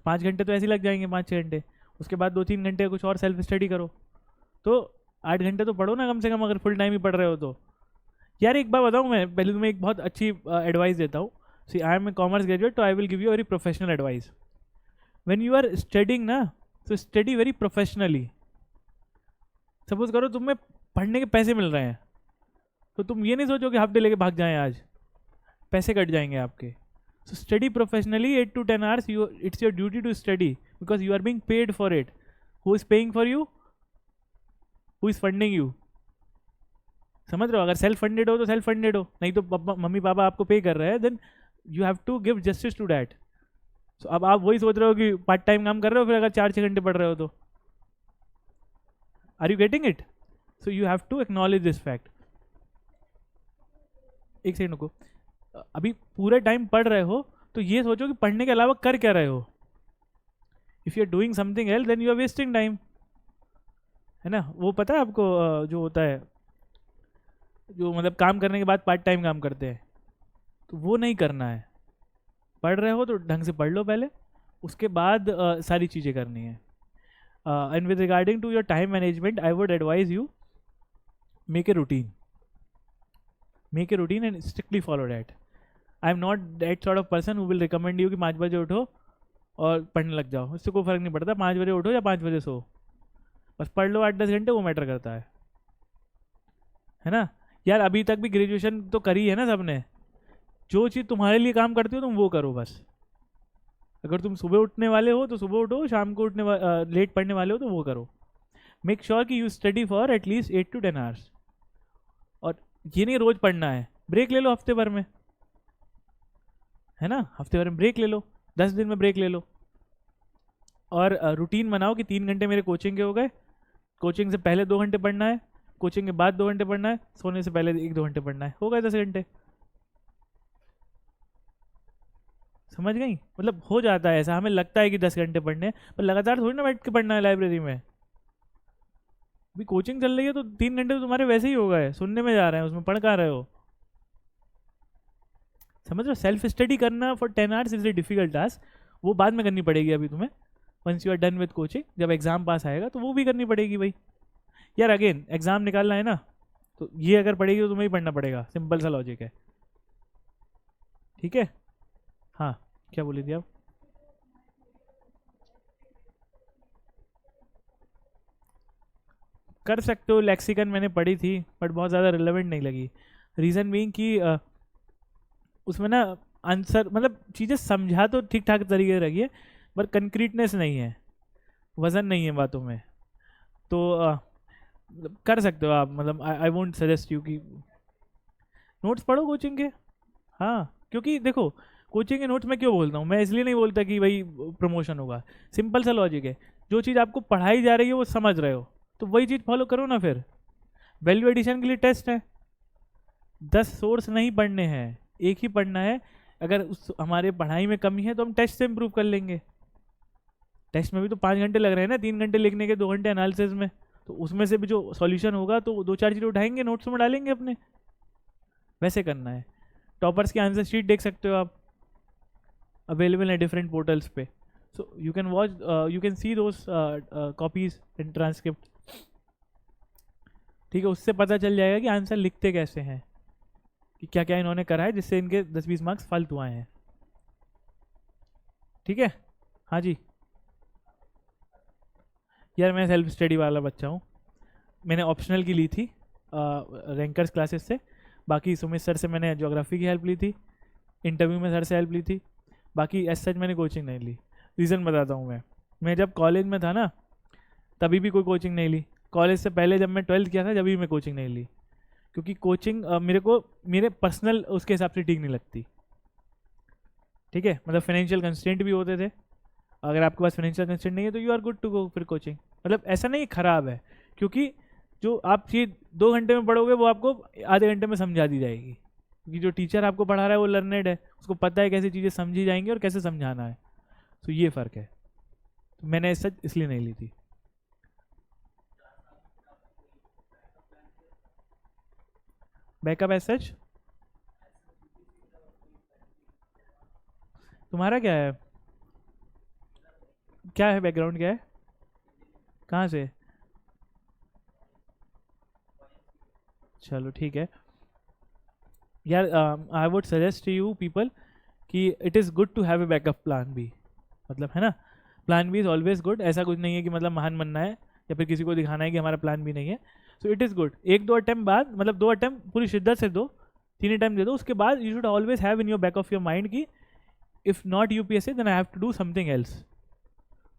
5 घंटे तो ऐसे ही लग जाएंगे, 5-6 घंटे। उसके बाद 2-3 घंटे कुछ और सेल्फ स्टडी करो, तो 8 घंटे तो पढ़ो ना कम से कम, अगर फुल टाइम ही पढ़ रहे हो तो। यार एक बार बताऊँ, मैं पहले तुम्हें एक बहुत अच्छी एडवाइस देता हूँ। See I am a commerce graduate, तो I will give you very professional advice. When you are studying ना, तो स्टडी वेरी प्रोफेशनली, सपोज करो तुम्हें पढ़ने के पैसे मिल रहे हैं, तो तुम ये नहीं सोचो कि हाफ डे लेके भाग जाएं, आज पैसे कट जाएंगे आपके. So study professionally 8 to 10 hours. It's your duty to study because you are being paid for it. Who is paying for you? Who is funding you? समझ रहे हो? अगर सेल्फ फंडेड हो तो सेल्फ फंडेड हो, नहीं तो मम्मी पापा आपको पे कर रहे हैं, then you have to give justice to that. So अब आप वही सोच रहे हो कि पार्ट टाइम काम कर रहे हो, फिर अगर 4-6 घंटे पढ़ रहे हो तो are you getting it? So you have to acknowledge this fact. एक सेकंड को, अभी पूरे टाइम पढ़ रहे हो तो ये सोचो कि पढ़ने के अलावा कर क्या रहे हो. If you are doing something else then you are wasting time, है ना? वो पता है आपको, जो होता है, जो मतलब काम करने के बाद पार्ट टाइम काम करते हैं, तो वो नहीं करना है. पढ़ रहे हो तो ढंग से पढ़ लो पहले, उसके बाद सारी चीज़ें करनी है. And with regarding to your time management, I would advise you make a routine. Make a routine and strictly follow that. I am not that sort of person who will recommend you कि 5 बजे उठो और पढ़ने लग जाओ. इससे कोई फ़र्क नहीं पड़ता 5 बजे उठो या 5 बजे सो, बस पढ़ लो 8-10 घंटे, वो मैटर करता है ना यार? अभी तक भी ग्रेजुएशन तो करी है ना सबने. जो चीज़ तुम्हारे लिए काम करती हो तुम वो करो बस. अगर तुम सुबह उठने वाले हो तो सुबह उठो, शाम को लेट पढ़ने वाले हो तो वो करो. मेक श्योर कि you study for at least 8 to 10 hours. और ये नहीं रोज पढ़ना है, ब्रेक ले लो हफ्ते भर में, है ना? हफ्ते भर में ब्रेक ले लो, 10 दिन में ब्रेक ले लो. और रूटीन बनाओ कि 3 घंटे मेरे कोचिंग के हो गए, कोचिंग से पहले 2 घंटे पढ़ना है, कोचिंग के बाद 2 घंटे पढ़ना है, सोने से पहले 1-2 घंटे पढ़ना है, हो गए 10 घंटे. समझ गई? मतलब हो जाता है ऐसा, हमें लगता है कि 10 घंटे पढ़ने हैं, पर लगातार थोड़ी ना बैठ के पढ़ना है लाइब्रेरी में. अभी कोचिंग चल रही है तो 3 घंटे तो तुम्हारे वैसे ही हो गए, सुनने में जा रहे हैं, उसमें पढ़ कहाँ रहे हो? समझ रहे हो? सेल्फ स्टडी करना for 10 hours is a difficult task. वो बाद में करनी पड़ेगी अभी तुम्हें, once you are done with coaching. जब एग्जाम पास आएगा तो वो भी करनी पड़ेगी भाई. यार अगेन एग्जाम निकालना है ना, तो ये अगर पढ़ेगी तो तुम्हें ही पढ़ना पड़ेगा. सिंपल सा लॉजिक है. ठीक है? हाँ, क्या बोली थी आप? कर सकते हो. लेक्सिकन मैंने पढ़ी थी बट बहुत ज़्यादा रिलेवेंट नहीं लगी. रीज़न बीइंग कि उसमें ना आंसर, मतलब चीज़ें समझा तो ठीक ठाक तरीके से रखी है, पर कंक्रीटनेस नहीं है, वज़न नहीं है बातों में. तो कर सकते हो आप. मतलब आई वोंट सजेस्ट यू कि नोट्स पढ़ो कोचिंग के. हाँ, क्योंकि देखो कोचिंग के नोट्स में क्यों बोलता हूँ मैं, इसलिए नहीं बोलता कि भाई प्रमोशन होगा. सिंपल सा लॉजिक है, जो चीज़ आपको पढ़ाई जा रही है वो समझ रहे हो तो वही चीज़ फॉलो करो ना. फिर वैल्यू एडिशन के लिए टेस्ट है, 10 सोर्स नहीं पढ़ने हैं, एक ही पढ़ना है. अगर उस हमारे पढ़ाई में कमी है तो हम टेस्ट से इम्प्रूव कर लेंगे. टेस्ट में भी तो 5 घंटे लग रहे हैं ना, 3 घंटे लिखने के, 2 घंटे एनालिसिस में. तो उसमें से भी जो सॉल्यूशन होगा तो 2-4 चीज़ें उठाएंगे, नोट्स में डालेंगे अपने. वैसे करना है. टॉपर्स की आंसर शीट देख सकते हो आप, अवेलेबल है डिफरेंट पोर्टल्स पे. So you can watch, you can see those copies in transcript. ठीक है? उससे पता चल जाएगा कि आंसर लिखते कैसे हैं, कि क्या क्या इन्होंने करा है जिससे इनके 10-20 मार्क्स फालतू आए हैं. ठीक है? हाँ जी. यार मैं सेल्फ स्टडी वाला बच्चा हूँ. मैंने ऑप्शनल की ली थी रैंकर्स क्लासेस से. बाकी सुमित सर से मैंने ज्योग्राफी की हेल्प ली थी, इंटरव्यू में सर से हेल्प ली थी. बाकी एज सच मैंने कोचिंग नहीं ली. रीज़न बताता हूँ मैं जब कॉलेज में था ना तभी भी कोई कोचिंग नहीं ली. कॉलेज से पहले जब मैं 12th किया था जब भी मैं कोचिंग नहीं ली, क्योंकि कोचिंग मेरे को मेरे पर्सनल उसके हिसाब से ठीक नहीं लगती. ठीक है? मतलब फाइनेंशियल कंस्ट्रेंट भी होते थे. अगर आपके पास फाइनेंशियल कंस्ट्रेंट नहीं है तो you are good to go फिर कोचिंग. मतलब ऐसा नहीं ख़राब है, क्योंकि जो आप चीज़ 2 घंटे में पढ़ोगे वो आपको आधे घंटे में समझा दी जाएगी, क्योंकि जो टीचर आपको पढ़ा रहा है वो लर्नेड है, उसको पता है कैसे चीज़ें समझी जाएंगी और कैसे समझाना है. तो ये फ़र्क है. तो मैंने सच इसलिए नहीं ली थी. बैकअप एज सच तुम्हारा क्या है? क्या है बैकग्राउंड, क्या है, कहाँ से? चलो ठीक है यार. I would suggest you people कि it is good to have a backup plan B. मतलब है ना, plan B is always good. ऐसा कुछ नहीं है कि मतलब महान बनना है, या फिर किसी को दिखाना है कि हमारा प्लान भी नहीं है, सो इट इज़ गुड। एक दो अटैम्प्ट बाद, मतलब 2 अटैम्प्ट पूरी शिद्दत से दो, 3 अटैम्प्ट दे दो, उसके बाद you should always have in your back of your mind कि if not UPSC then I have to do something else.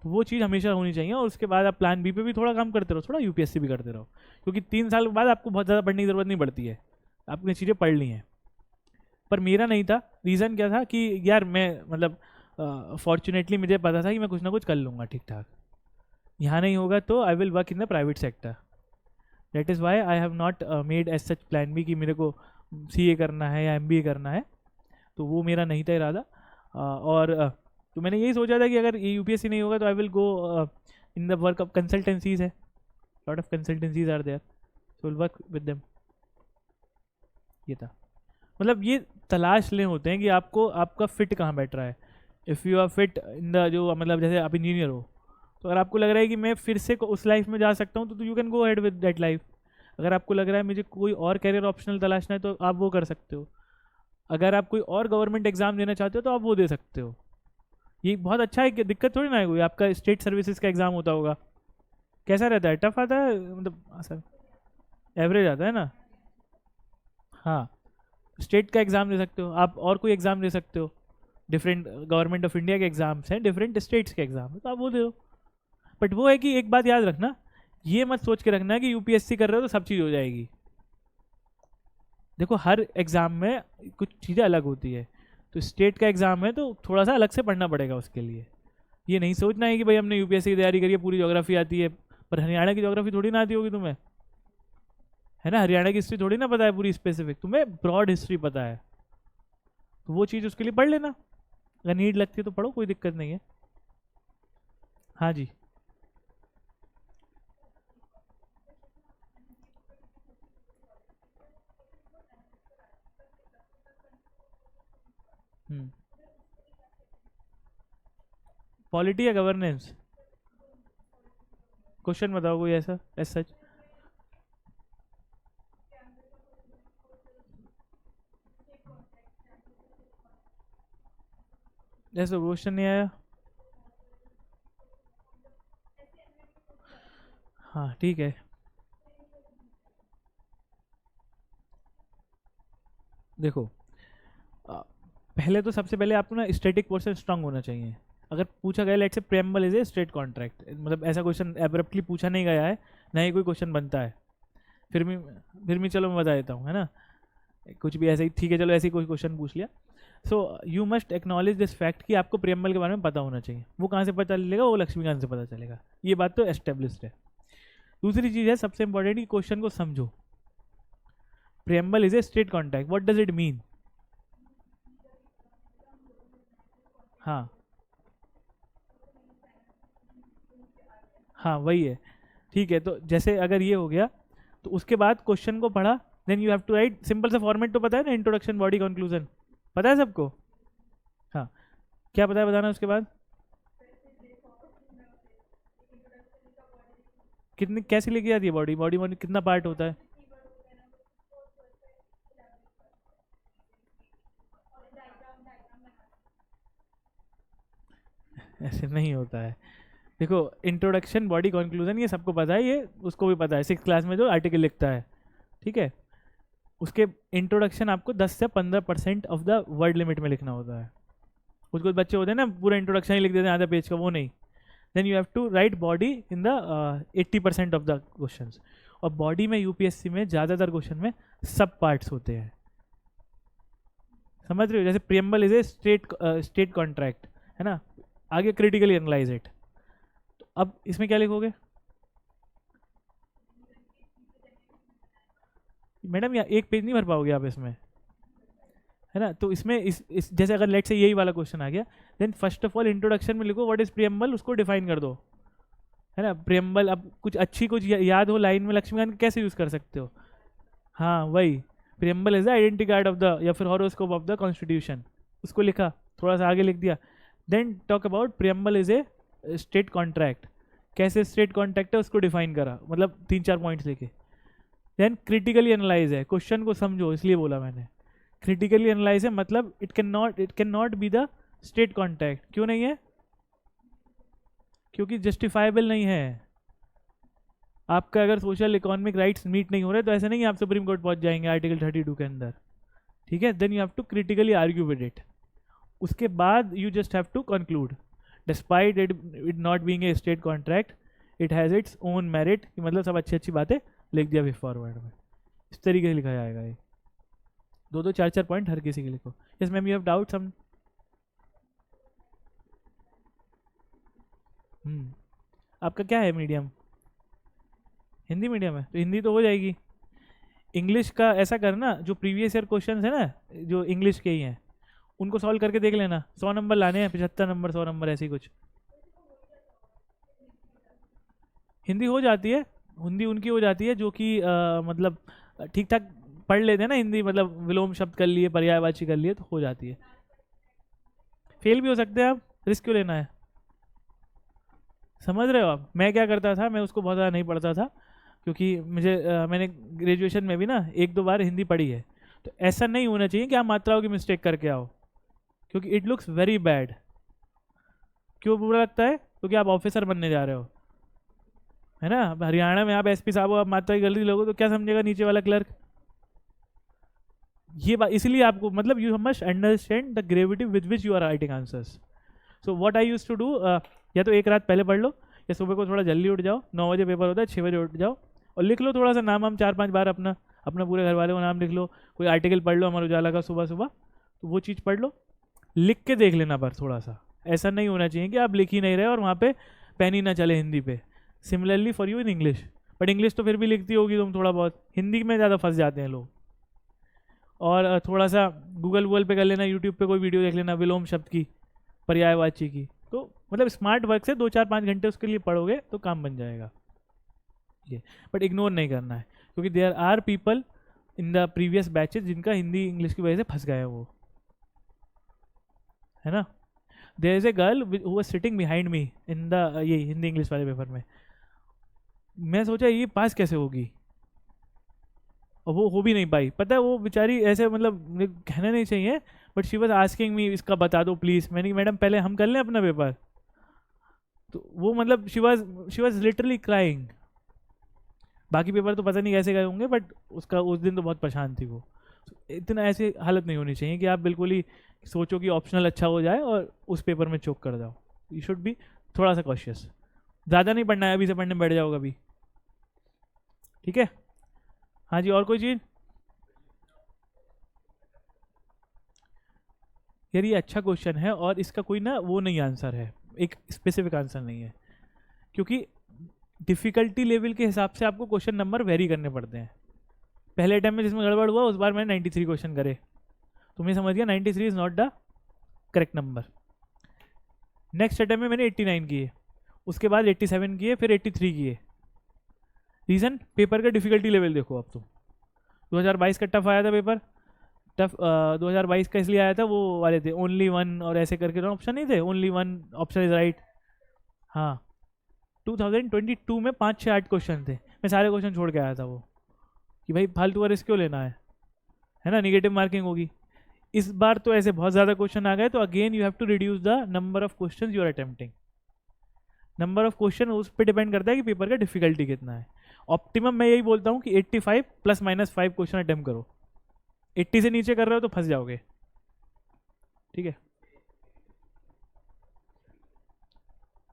तो वो चीज़ हमेशा होनी चाहिए, और उसके बाद आप प्लान बी पे भी थोड़ा काम करते रहो, थोड़ा यूपीएससी भी करते रहो, क्योंकि 3 साल के बाद आपको बहुत ज़्यादा पढ़ने की ज़रूरत नहीं पड़ती है, आपने चीज़ें पढ़ ली हैं। पर मेरा नहीं था। रीज़न क्या था कि यार मैं मतलब फॉर्चुनेटली मुझे पता था कि मैं कुछ ना कुछ कर लूँगा ठीक ठाक, यहाँ नहीं होगा तो I will work in the private sector. That is why I have not made as such plan B कि मेरे को सीए करना है या एमबीए करना है, तो वो मेरा नहीं था इरादा। तो मैंने यही सोचा था कि अगर ये यूपीएससी नहीं होगा तो I will go in the work of consultancies है, lot of consultancies are there, so will work with them. ये था, मतलब ये तलाश ले होते हैं कि आपको आपका फिट कहाँ बैठ रहा है। If you are fit in the जो मतलब जैसे आप इंजीनियर हो, तो अगर आपको लग रहा है कि मैं फिर से उस लाइफ में जा सकता हूँ तो you can go ahead with that life. अगर आपको लग रहा है मुझे कोई और कैरियर ऑप्शनल तलाशना है तो आप वो कर सकते हो। अगर आप कोई और गवर्नमेंट एग्जाम देना चाहते हो तो आप वो दे सकते हो। ये बहुत अच्छा है कि दिक्कत थोड़ी ना है कोई। आपका स्टेट सर्विसेज का एग्ज़ाम होता होगा, कैसा रहता है, टफ आता है, मतलब सर एवरेज आता है ना। हाँ, स्टेट का एग्ज़ाम दे सकते हो आप, और कोई एग्ज़ाम दे सकते हो, डिफरेंट गवर्नमेंट ऑफ इंडिया के एग्ज़ाम्स हैं, डिफरेंट स्टेट्स के एग्ज़ाम है, तो आप वो दे दो। बट वो है कि एक बात याद रखना, ये मत सोच के रखना कि यूपीएससी कर रहे हो तो सब चीज़ हो जाएगी। देखो हर एग्ज़ाम में कुछ चीज़ें अलग होती है, तो स्टेट का एग्ज़ाम है तो थोड़ा सा अलग से पढ़ना पड़ेगा उसके लिए। ये नहीं सोचना है कि भाई हमने यूपीएससी की तैयारी करी है, पूरी ज्योग्राफी आती है, पर हरियाणा की ज्योग्राफी थोड़ी ना आती होगी तुम्हें, है ना। हरियाणा की हिस्ट्री थोड़ी ना पता है पूरी स्पेसिफिक, तुम्हें ब्रॉड हिस्ट्री पता है, तो वो चीज़ उसके लिए पढ़ लेना। अगर नीड लगती है तो पढ़ो, कोई दिक्कत नहीं है। हाँ जी। पॉलिटी या गवर्नेंस, क्वेश्चन बताओ कोई ऐसा एज सच। जैसे क्वेश्चन नहीं आया, हाँ ठीक है। देखो पहले तो सबसे पहले आपको ना स्टैटिक पोर्शन स्ट्रांग होना चाहिए। अगर पूछा गया लेट से preamble is a straight contract, मतलब ऐसा क्वेश्चन एब्रप्टली पूछा नहीं गया है, ना ही कोई क्वेश्चन बनता है, फिर भी चलो मैं बता देता हूँ, है ना। कुछ भी ऐसे ही ठीक है, चलो ऐसे ही कोई क्वेश्चन पूछ लिया। सो you must acknowledge this fact कि आपको प्रेम्बल के बारे में पता होना चाहिए। वो कहाँ से पता चलेगा, वो लक्ष्मीकांत से पता चलेगा, ये बात तो एस्टेब्लिश्ड है। दूसरी चीज़ है सबसे इंपॉर्टेंट कि क्वेश्चन को समझो। Preamble is a straight contract, what does it mean. हाँ हाँ वही है, ठीक है। तो जैसे अगर ये हो गया तो उसके बाद क्वेश्चन को पढ़ा, then you have to write simple सा फॉर्मेट, तो पता है ना, इंट्रोडक्शन बॉडी कंक्लूजन, पता है सबको। हाँ, क्या पता है बताना उसके बाद। कितनी कैसे लेके आती है बॉडी, बॉडी कितना पार्ट होता है। ऐसे नहीं होता है। देखो इंट्रोडक्शन बॉडी कंक्लूजन ये सबको पता है, ये उसको भी पता है 6th क्लास में जो आर्टिकल लिखता है, ठीक है। उसके इंट्रोडक्शन आपको 10 से 15% ऑफ द वर्ड लिमिट में लिखना होता है। कुछ कुछ बच्चे होते हैं ना पूरा इंट्रोडक्शन ही लिख देते हैं आधा पेज का, वो नहीं। Then you have to write body in the 80% of the question. और बॉडी में यूपीएससी में ज़्यादातर क्वेश्चन में सब पार्ट्स होते हैं, समझ रहे हो। जैसे preamble is a state contract, है ना। आगे क्रिटिकली एनालाइज इट, तो अब इसमें क्या लिखोगे मैडम, या एक पेज नहीं भर पाओगे आप इसमें, है ना। तो इसमें इस जैसे अगर लेट से यही वाला क्वेश्चन आ गया, then first of all introduction में लिखो व्हाट इज प्रियम्बल, उसको डिफाइन कर दो, है ना। प्रियम्बल अब कुछ अच्छी कुछ याद हो लाइन में, लक्ष्मीकांत कैसे यूज़ कर सकते हो। हाँ वही, preamble is the identity card of the या फिर हॉरोस्कोप ऑफ द कॉन्स्टिट्यूशन, उसको लिखा, थोड़ा सा आगे लिख दिया। Then talk about preamble is a state contract, कैसे स्टेट कॉन्ट्रैक्ट है उसको डिफाइन करा, मतलब 3-4 पॉइंट्स लिखे। देन क्रिटिकली एनालाइज है, क्वेश्चन को समझो, इसलिए बोला मैंने क्रिटिकली एनालाइज है, मतलब it can not be the state contract. क्यों नहीं है, क्योंकि जस्टिफाइबल नहीं है। आपका अगर सोशल इकोनॉमिक राइट्स मीट नहीं हो रहे तो ऐसा नहीं है आप सुप्रीम कोर्ट पहुंच जाएंगे आर्टिकल 32 के अंदर, ठीक है। Then you have to critically argue with it, उसके बाद you just have to conclude despite it not being a state contract it has its own merit, मतलब सब अच्छी अच्छी बातें लिख दिया वे फॉरवर्ड में, इस तरीके से लिखा जाएगा। ये 2-4 पॉइंट हर किसी के लिखो। Yes ma'am, you have doubt some? आपका क्या है मीडियम? हिंदी मीडियम है, तो हिंदी तो हो जाएगी। इंग्लिश का ऐसा करना, जो प्रीवियस ईयर क्वेश्चन है ना जो इंग्लिश के ही हैं उनको सॉल्व करके देख लेना, 100 नंबर लाने हैं, 75 नंबर 100 नंबर ऐसे ही कुछ। हिंदी हो जाती है, हिंदी उनकी हो जाती है जो कि मतलब ठीक ठाक पढ़ लेते हैं ना हिंदी, मतलब विलोम शब्द कर लिए, पर्यायवाची कर लिए, तो हो जाती है। फेल भी हो सकते हैं आप, रिस्क क्यों लेना है? समझ रहे हो आप? मैं क्या करता था, मैं उसको बहुत ज़्यादा नहीं पढ़ता था क्योंकि मुझे मैंने ग्रेजुएशन में भी ना 1-2 बार हिंदी पढ़ी है, तो ऐसा नहीं होना चाहिए कि आप मात्राओं की मिस्टेक करके आओ, क्योंकि इट लुक्स वेरी बैड। क्यों बुरा लगता है? क्योंकि आप ऑफिसर बनने जा रहे हो, है ना। हरियाणा में आप एसपी साहब हो, आप मात्रा की गलती लोगे तो क्या समझेगा नीचे वाला क्लर्क? ये बात इसलिए आपको, मतलब you must understand the gravity with which you are writing answers. So what I used to do, या तो एक रात पहले पढ़ लो, या सुबह को थोड़ा जल्दी उठ जाओ, 9 बजे पेपर होता है, 6 बजे उठ जाओ और लिख लो थोड़ा सा नाम, हम 4-5 बार अपना अपना पूरे घर वाले को नाम लिख लो, कोई आर्टिकल पढ़ लो अमर उजाला का सुबह सुबह, तो वो चीज़ पढ़ लो, लिख के देख लेना पर थोड़ा सा। ऐसा नहीं होना चाहिए कि आप लिख ही नहीं रहे और वहाँ पे पेन ही ना चले हिंदी पे। Similarly for you in English, but English तो फिर भी लिखती होगी तुम थोड़ा बहुत, हिंदी में ज़्यादा फंस जाते हैं लोग। और थोड़ा सा गूगल पे कर लेना, यूट्यूब पे कोई वीडियो देख लेना विलोम शब्द की, पर्यायवाची की, तो मतलब स्मार्ट वर्क से 2-4-5 घंटे उसके लिए पढ़ोगे तो काम बन जाएगा ये। बट इग्नोर नहीं करना है, क्योंकि there are people in the previous batches जिनका हिंदी इंग्लिश की वजह से फंस गए वो, है ना। There is a girl who was sitting behind me in the ये हिंदी इंग्लिश वाले पेपर में। मैं सोचा ये पास कैसे होगी, और वो हो भी नहीं पाई। पता है वो बेचारी ऐसे, मतलब कहना नहीं चाहिए, but she was asking me इसका बता दो प्लीज़। मैंने मैडम पहले हम कर लें अपना पेपर, तो वो मतलब शी वाज लिटरली क्राइंग। बाकी पेपर तो पता नहीं कैसे गए होंगे, बट उसका उस दिन तो बहुत परेशान थी वो। इतना ऐसी हालत नहीं होनी चाहिए कि आप बिल्कुल ही सोचो कि ऑप्शनल अच्छा हो जाए और उस पेपर में चोक कर जाओ। यू शुड बी थोड़ा सा कॉशियस। ज़्यादा नहीं पढ़ना है, अभी से पढ़ने बैठ जाओ कभी, ठीक है। हाँ जी, और कोई चीज़? यार ये अच्छा क्वेश्चन है और इसका कोई ना वो नहीं आंसर है, एक स्पेसिफिक आंसर नहीं है, क्योंकि डिफ़िकल्टी लेवल के हिसाब से आपको क्वेश्चन नंबर वेरी करने पड़ते हैं। पहले अटैम्प्ट में जिसमें गड़बड़ हुआ उस बार मैंने 93 क्वेश्चन करे, तुम्हें समझ गया 93 is not the correct number. Next attempt में मैंने 89 किए, उसके बाद 87 किए, फिर 83 किए। रीज़न, पेपर का डिफ़िकल्टी लेवल देखो अब तुम। 2022 का टफ आया था पेपर, टफ 2022 का इसलिए आया था, वो वाले थे ओनली वन और ऐसे करके ऑप्शन नहीं थे, only one option is right. हाँ 2022 में 5-6-8 क्वेश्चन थे, मैं सारे क्वेश्चन छोड़ के आया था वो, कि भाई फालतू का रिस्क क्यों लेना है ना, निगेटिव मार्किंग होगी। इस बार तो ऐसे बहुत ज़्यादा क्वेश्चन आ गए, तो again you have to reduce the number of question you are attempting. Number of question उस पर डिपेंड करता है कि पेपर का डिफिकल्टी कितना है। ऑप्टिमम मैं यही बोलता हूँ कि 85 ±5 क्वेश्चन अटेम्प्ट करो। 80 से नीचे कर रहे हो तो फंस जाओगे, ठीक है।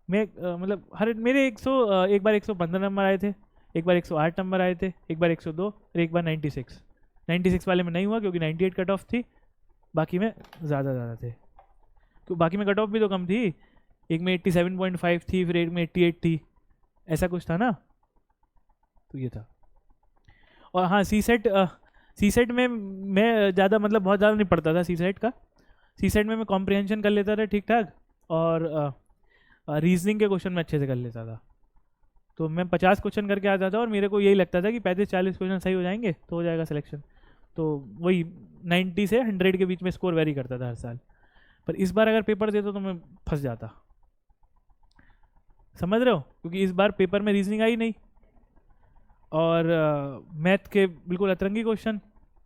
मैं मतलब हर मेरे 100 एक बार 115 नंबर आए थे, एक बार 108 नंबर आए थे, एक बार 102 और एक बार 96 वाले में नहीं हुआ क्योंकि 98 कट ऑफ थी, बाकी में ज़्यादा थे। तो बाकी में कट ऑफ भी तो कम थी, एक में 87.5 थी, फिर एक में 88 थी, ऐसा कुछ था ना, तो ये था। और हाँ सी सेट में मैं ज़्यादा मतलब बहुत ज़्यादा नहीं पढ़ता था सी सेट का। सी सेट में मैं कॉम्प्रिहेंशन कर लेता था ठीक ठाक, और रीजनिंग के क्वेश्चन में अच्छे से कर लेता था। तो मैं 50 क्वेश्चन करके आता था और मेरे को यही लगता था कि 35-40 क्वेश्चन सही हो जाएंगे तो हो जाएगा सिलेक्शन। तो वही 90 से 100 के बीच में स्कोर वेरी करता था हर साल। पर इस बार अगर पेपर देता तो मैं फंस जाता, समझ रहे हो, क्योंकि इस बार पेपर में रीजनिंग आई नहीं, और मैथ के बिल्कुल अतरंगी क्वेश्चन,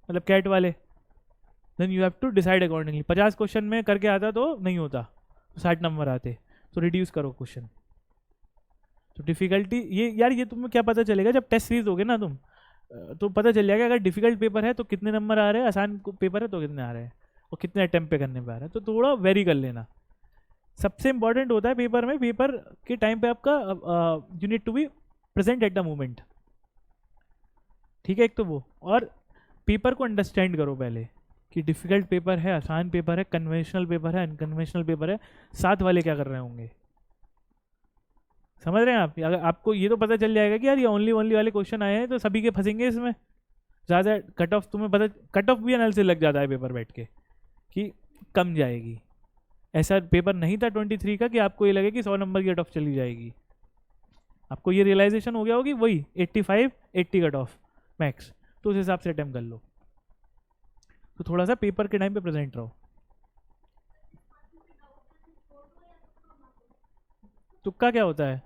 मतलब कैट वाले। Then you have to decide accordingly. 50 question में करके आता तो नहीं होता, तो 60 नंबर आते, तो रिड्यूस करो क्वेश्चन। तो डिफ़िकल्टी ये यार, ये तुम्हें क्या पता चलेगा जब टेस्ट सीरीज होगे ना तुम, तो पता चल जाएगा अगर डिफ़िकल्ट पेपर है तो कितने नंबर आ रहे हैं, आसान पेपर है तो कितने आ रहे हैं, और कितने अटैम्प्ट पे करने पे आ रहे हैं, तो थोड़ा वेरी कर लेना। सबसे इंपॉर्टेंट होता है पेपर में, पेपर के टाइम पे आपका you need to be present at the moment, ठीक है। एक तो वो, और पेपर को अंडरस्टैंड करो पहले कि डिफ़िकल्ट पेपर है, आसान पेपर है, कन्वेंशनल पेपर है, अनकन्वेंशनल पेपर है, साथ वाले क्या कर रहे होंगे, समझ रहे हैं आप। अगर आपको ये तो पता चल जाएगा कि यार ये ओनली वाले क्वेश्चन आए हैं तो सभी के फंसेंगे इसमें, ज़्यादा कट ऑफ तुम्हें पता, कट ऑफ भी एनालिसिस लग जाता है पेपर बैठ के कि कम जाएगी। ऐसा पेपर नहीं था 23 का कि आपको ये लगे कि 100 नंबर की कट ऑफ चली जाएगी। आपको ये रियलाइजेशन हो गया होगी वही 85 80 कट ऑफ मैक्स, तो उस हिसाब से अटेम्प्ट कर लो। तो थोड़ा सा पेपर के टाइम पे प्रेजेंट रहो। तुक्का क्या होता है,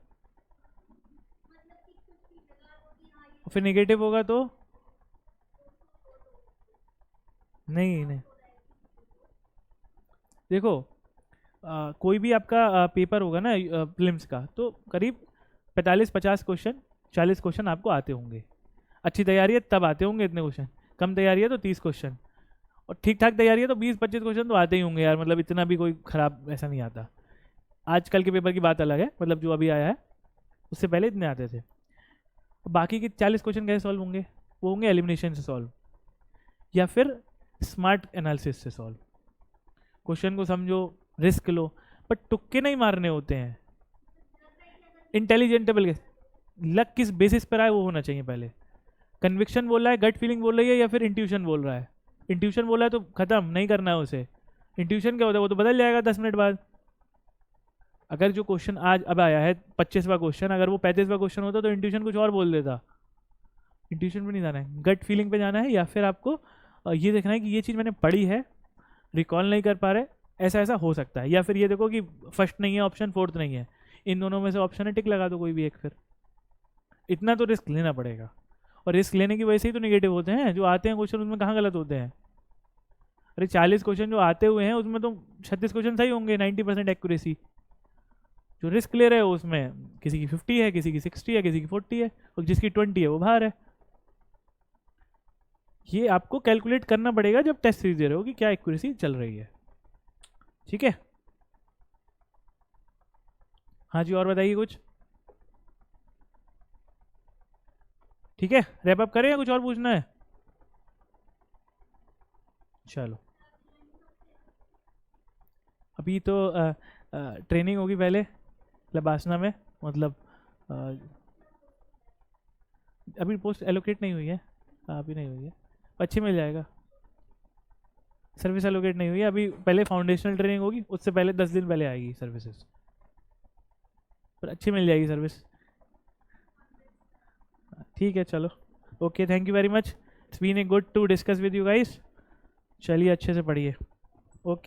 फिर नेगेटिव होगा तो नहीं नहीं, देखो कोई भी आपका पेपर होगा ना प्रीलिम्स का, तो करीब 45-50 क्वेश्चन 40 क्वेश्चन आपको आते होंगे। अच्छी तैयारी है तब आते होंगे इतने क्वेश्चन, कम तैयारी है तो 30 क्वेश्चन, और ठीक ठाक तैयारी है तो 20-25 क्वेश्चन तो आते ही होंगे यार, मतलब इतना भी कोई ख़राब ऐसा नहीं आता। आजकल के पेपर की बात अलग है, मतलब जो अभी आया है उससे पहले इतने आते थे। बाकी के 40 क्वेश्चन कैसे सॉल्व होंगे, वो होंगे एलिमिनेशन से सॉल्व या फिर स्मार्ट एनालिसिस से सॉल्व। क्वेश्चन को समझो, रिस्क लो, पर तुक्के नहीं मारने होते हैं। इंटेलिजेंटेबल लक किस बेसिस पर आए वो होना चाहिए पहले। कन्विक्शन बोल रहा है, गट फीलिंग बोल रही है, या फिर इंट्यूशन बोल रहा है। इंट्यूशन बोल रहा है तो खत्म, नहीं करना है उसे। इंट्यूशन क्या होता है, वो तो बदल जाएगा 10 मिनट बाद। अगर जो क्वेश्चन आज अब आया है 25वां क्वेश्चन, अगर वो 35वां क्वेश्चन होता तो इंट्यूशन कुछ और बोल देता। इंट्यूशन पे नहीं जाना है, गट फीलिंग पे जाना है, या फिर आपको ये देखना है कि ये चीज़ मैंने पढ़ी है, रिकॉल नहीं कर पा रहे, ऐसा ऐसा हो सकता है। या फिर ये देखो कि फर्स्ट नहीं है ऑप्शन, फोर्थ नहीं है, इन दोनों में से ऑप्शन है, टिक लगा दो कोई भी एक। फिर इतना तो रिस्क लेना पड़ेगा, और रिस्क लेने की वजह से ही तो निगेटिव होते हैं। जो आते हैं क्वेश्चन उसमें कहाँ गलत होते हैं। अरे 40 क्वेश्चन जो आते हुए हैं उसमें तो 36 क्वेश्चन सही होंगे, 90% एक्यूरेसी। जो रिस्क ले रहे हो उसमें किसी की 50 है, किसी की 60 है, किसी की 40 है, और जिसकी 20 है वो बाहर है। ये आपको कैलकुलेट करना पड़ेगा जब टेस्ट सीरीज दे रहे हो कि क्या एक्यूरेसी चल रही है, ठीक है। हाँ जी, और बताइए कुछ। ठीक है, रैप अप करें या कुछ और पूछना है। चलो, अभी तो ट्रेनिंग होगी पहले लबासना में, मतलब अ, अभी पोस्ट एलोकेट नहीं हुई है, अभी नहीं हुई है, अच्छी मिल जाएगा। सर्विस एलोकेट नहीं हुई है अभी, पहले फाउंडेशनल ट्रेनिंग होगी, उससे पहले 10 दिन पहले आएगी सर्विसेज, पर अच्छी मिल जाएगी सर्विस। ठीक है, चलो, okay, thank you very much, it's been a good to discuss with you guys. चलिए, अच्छे से पढ़िए।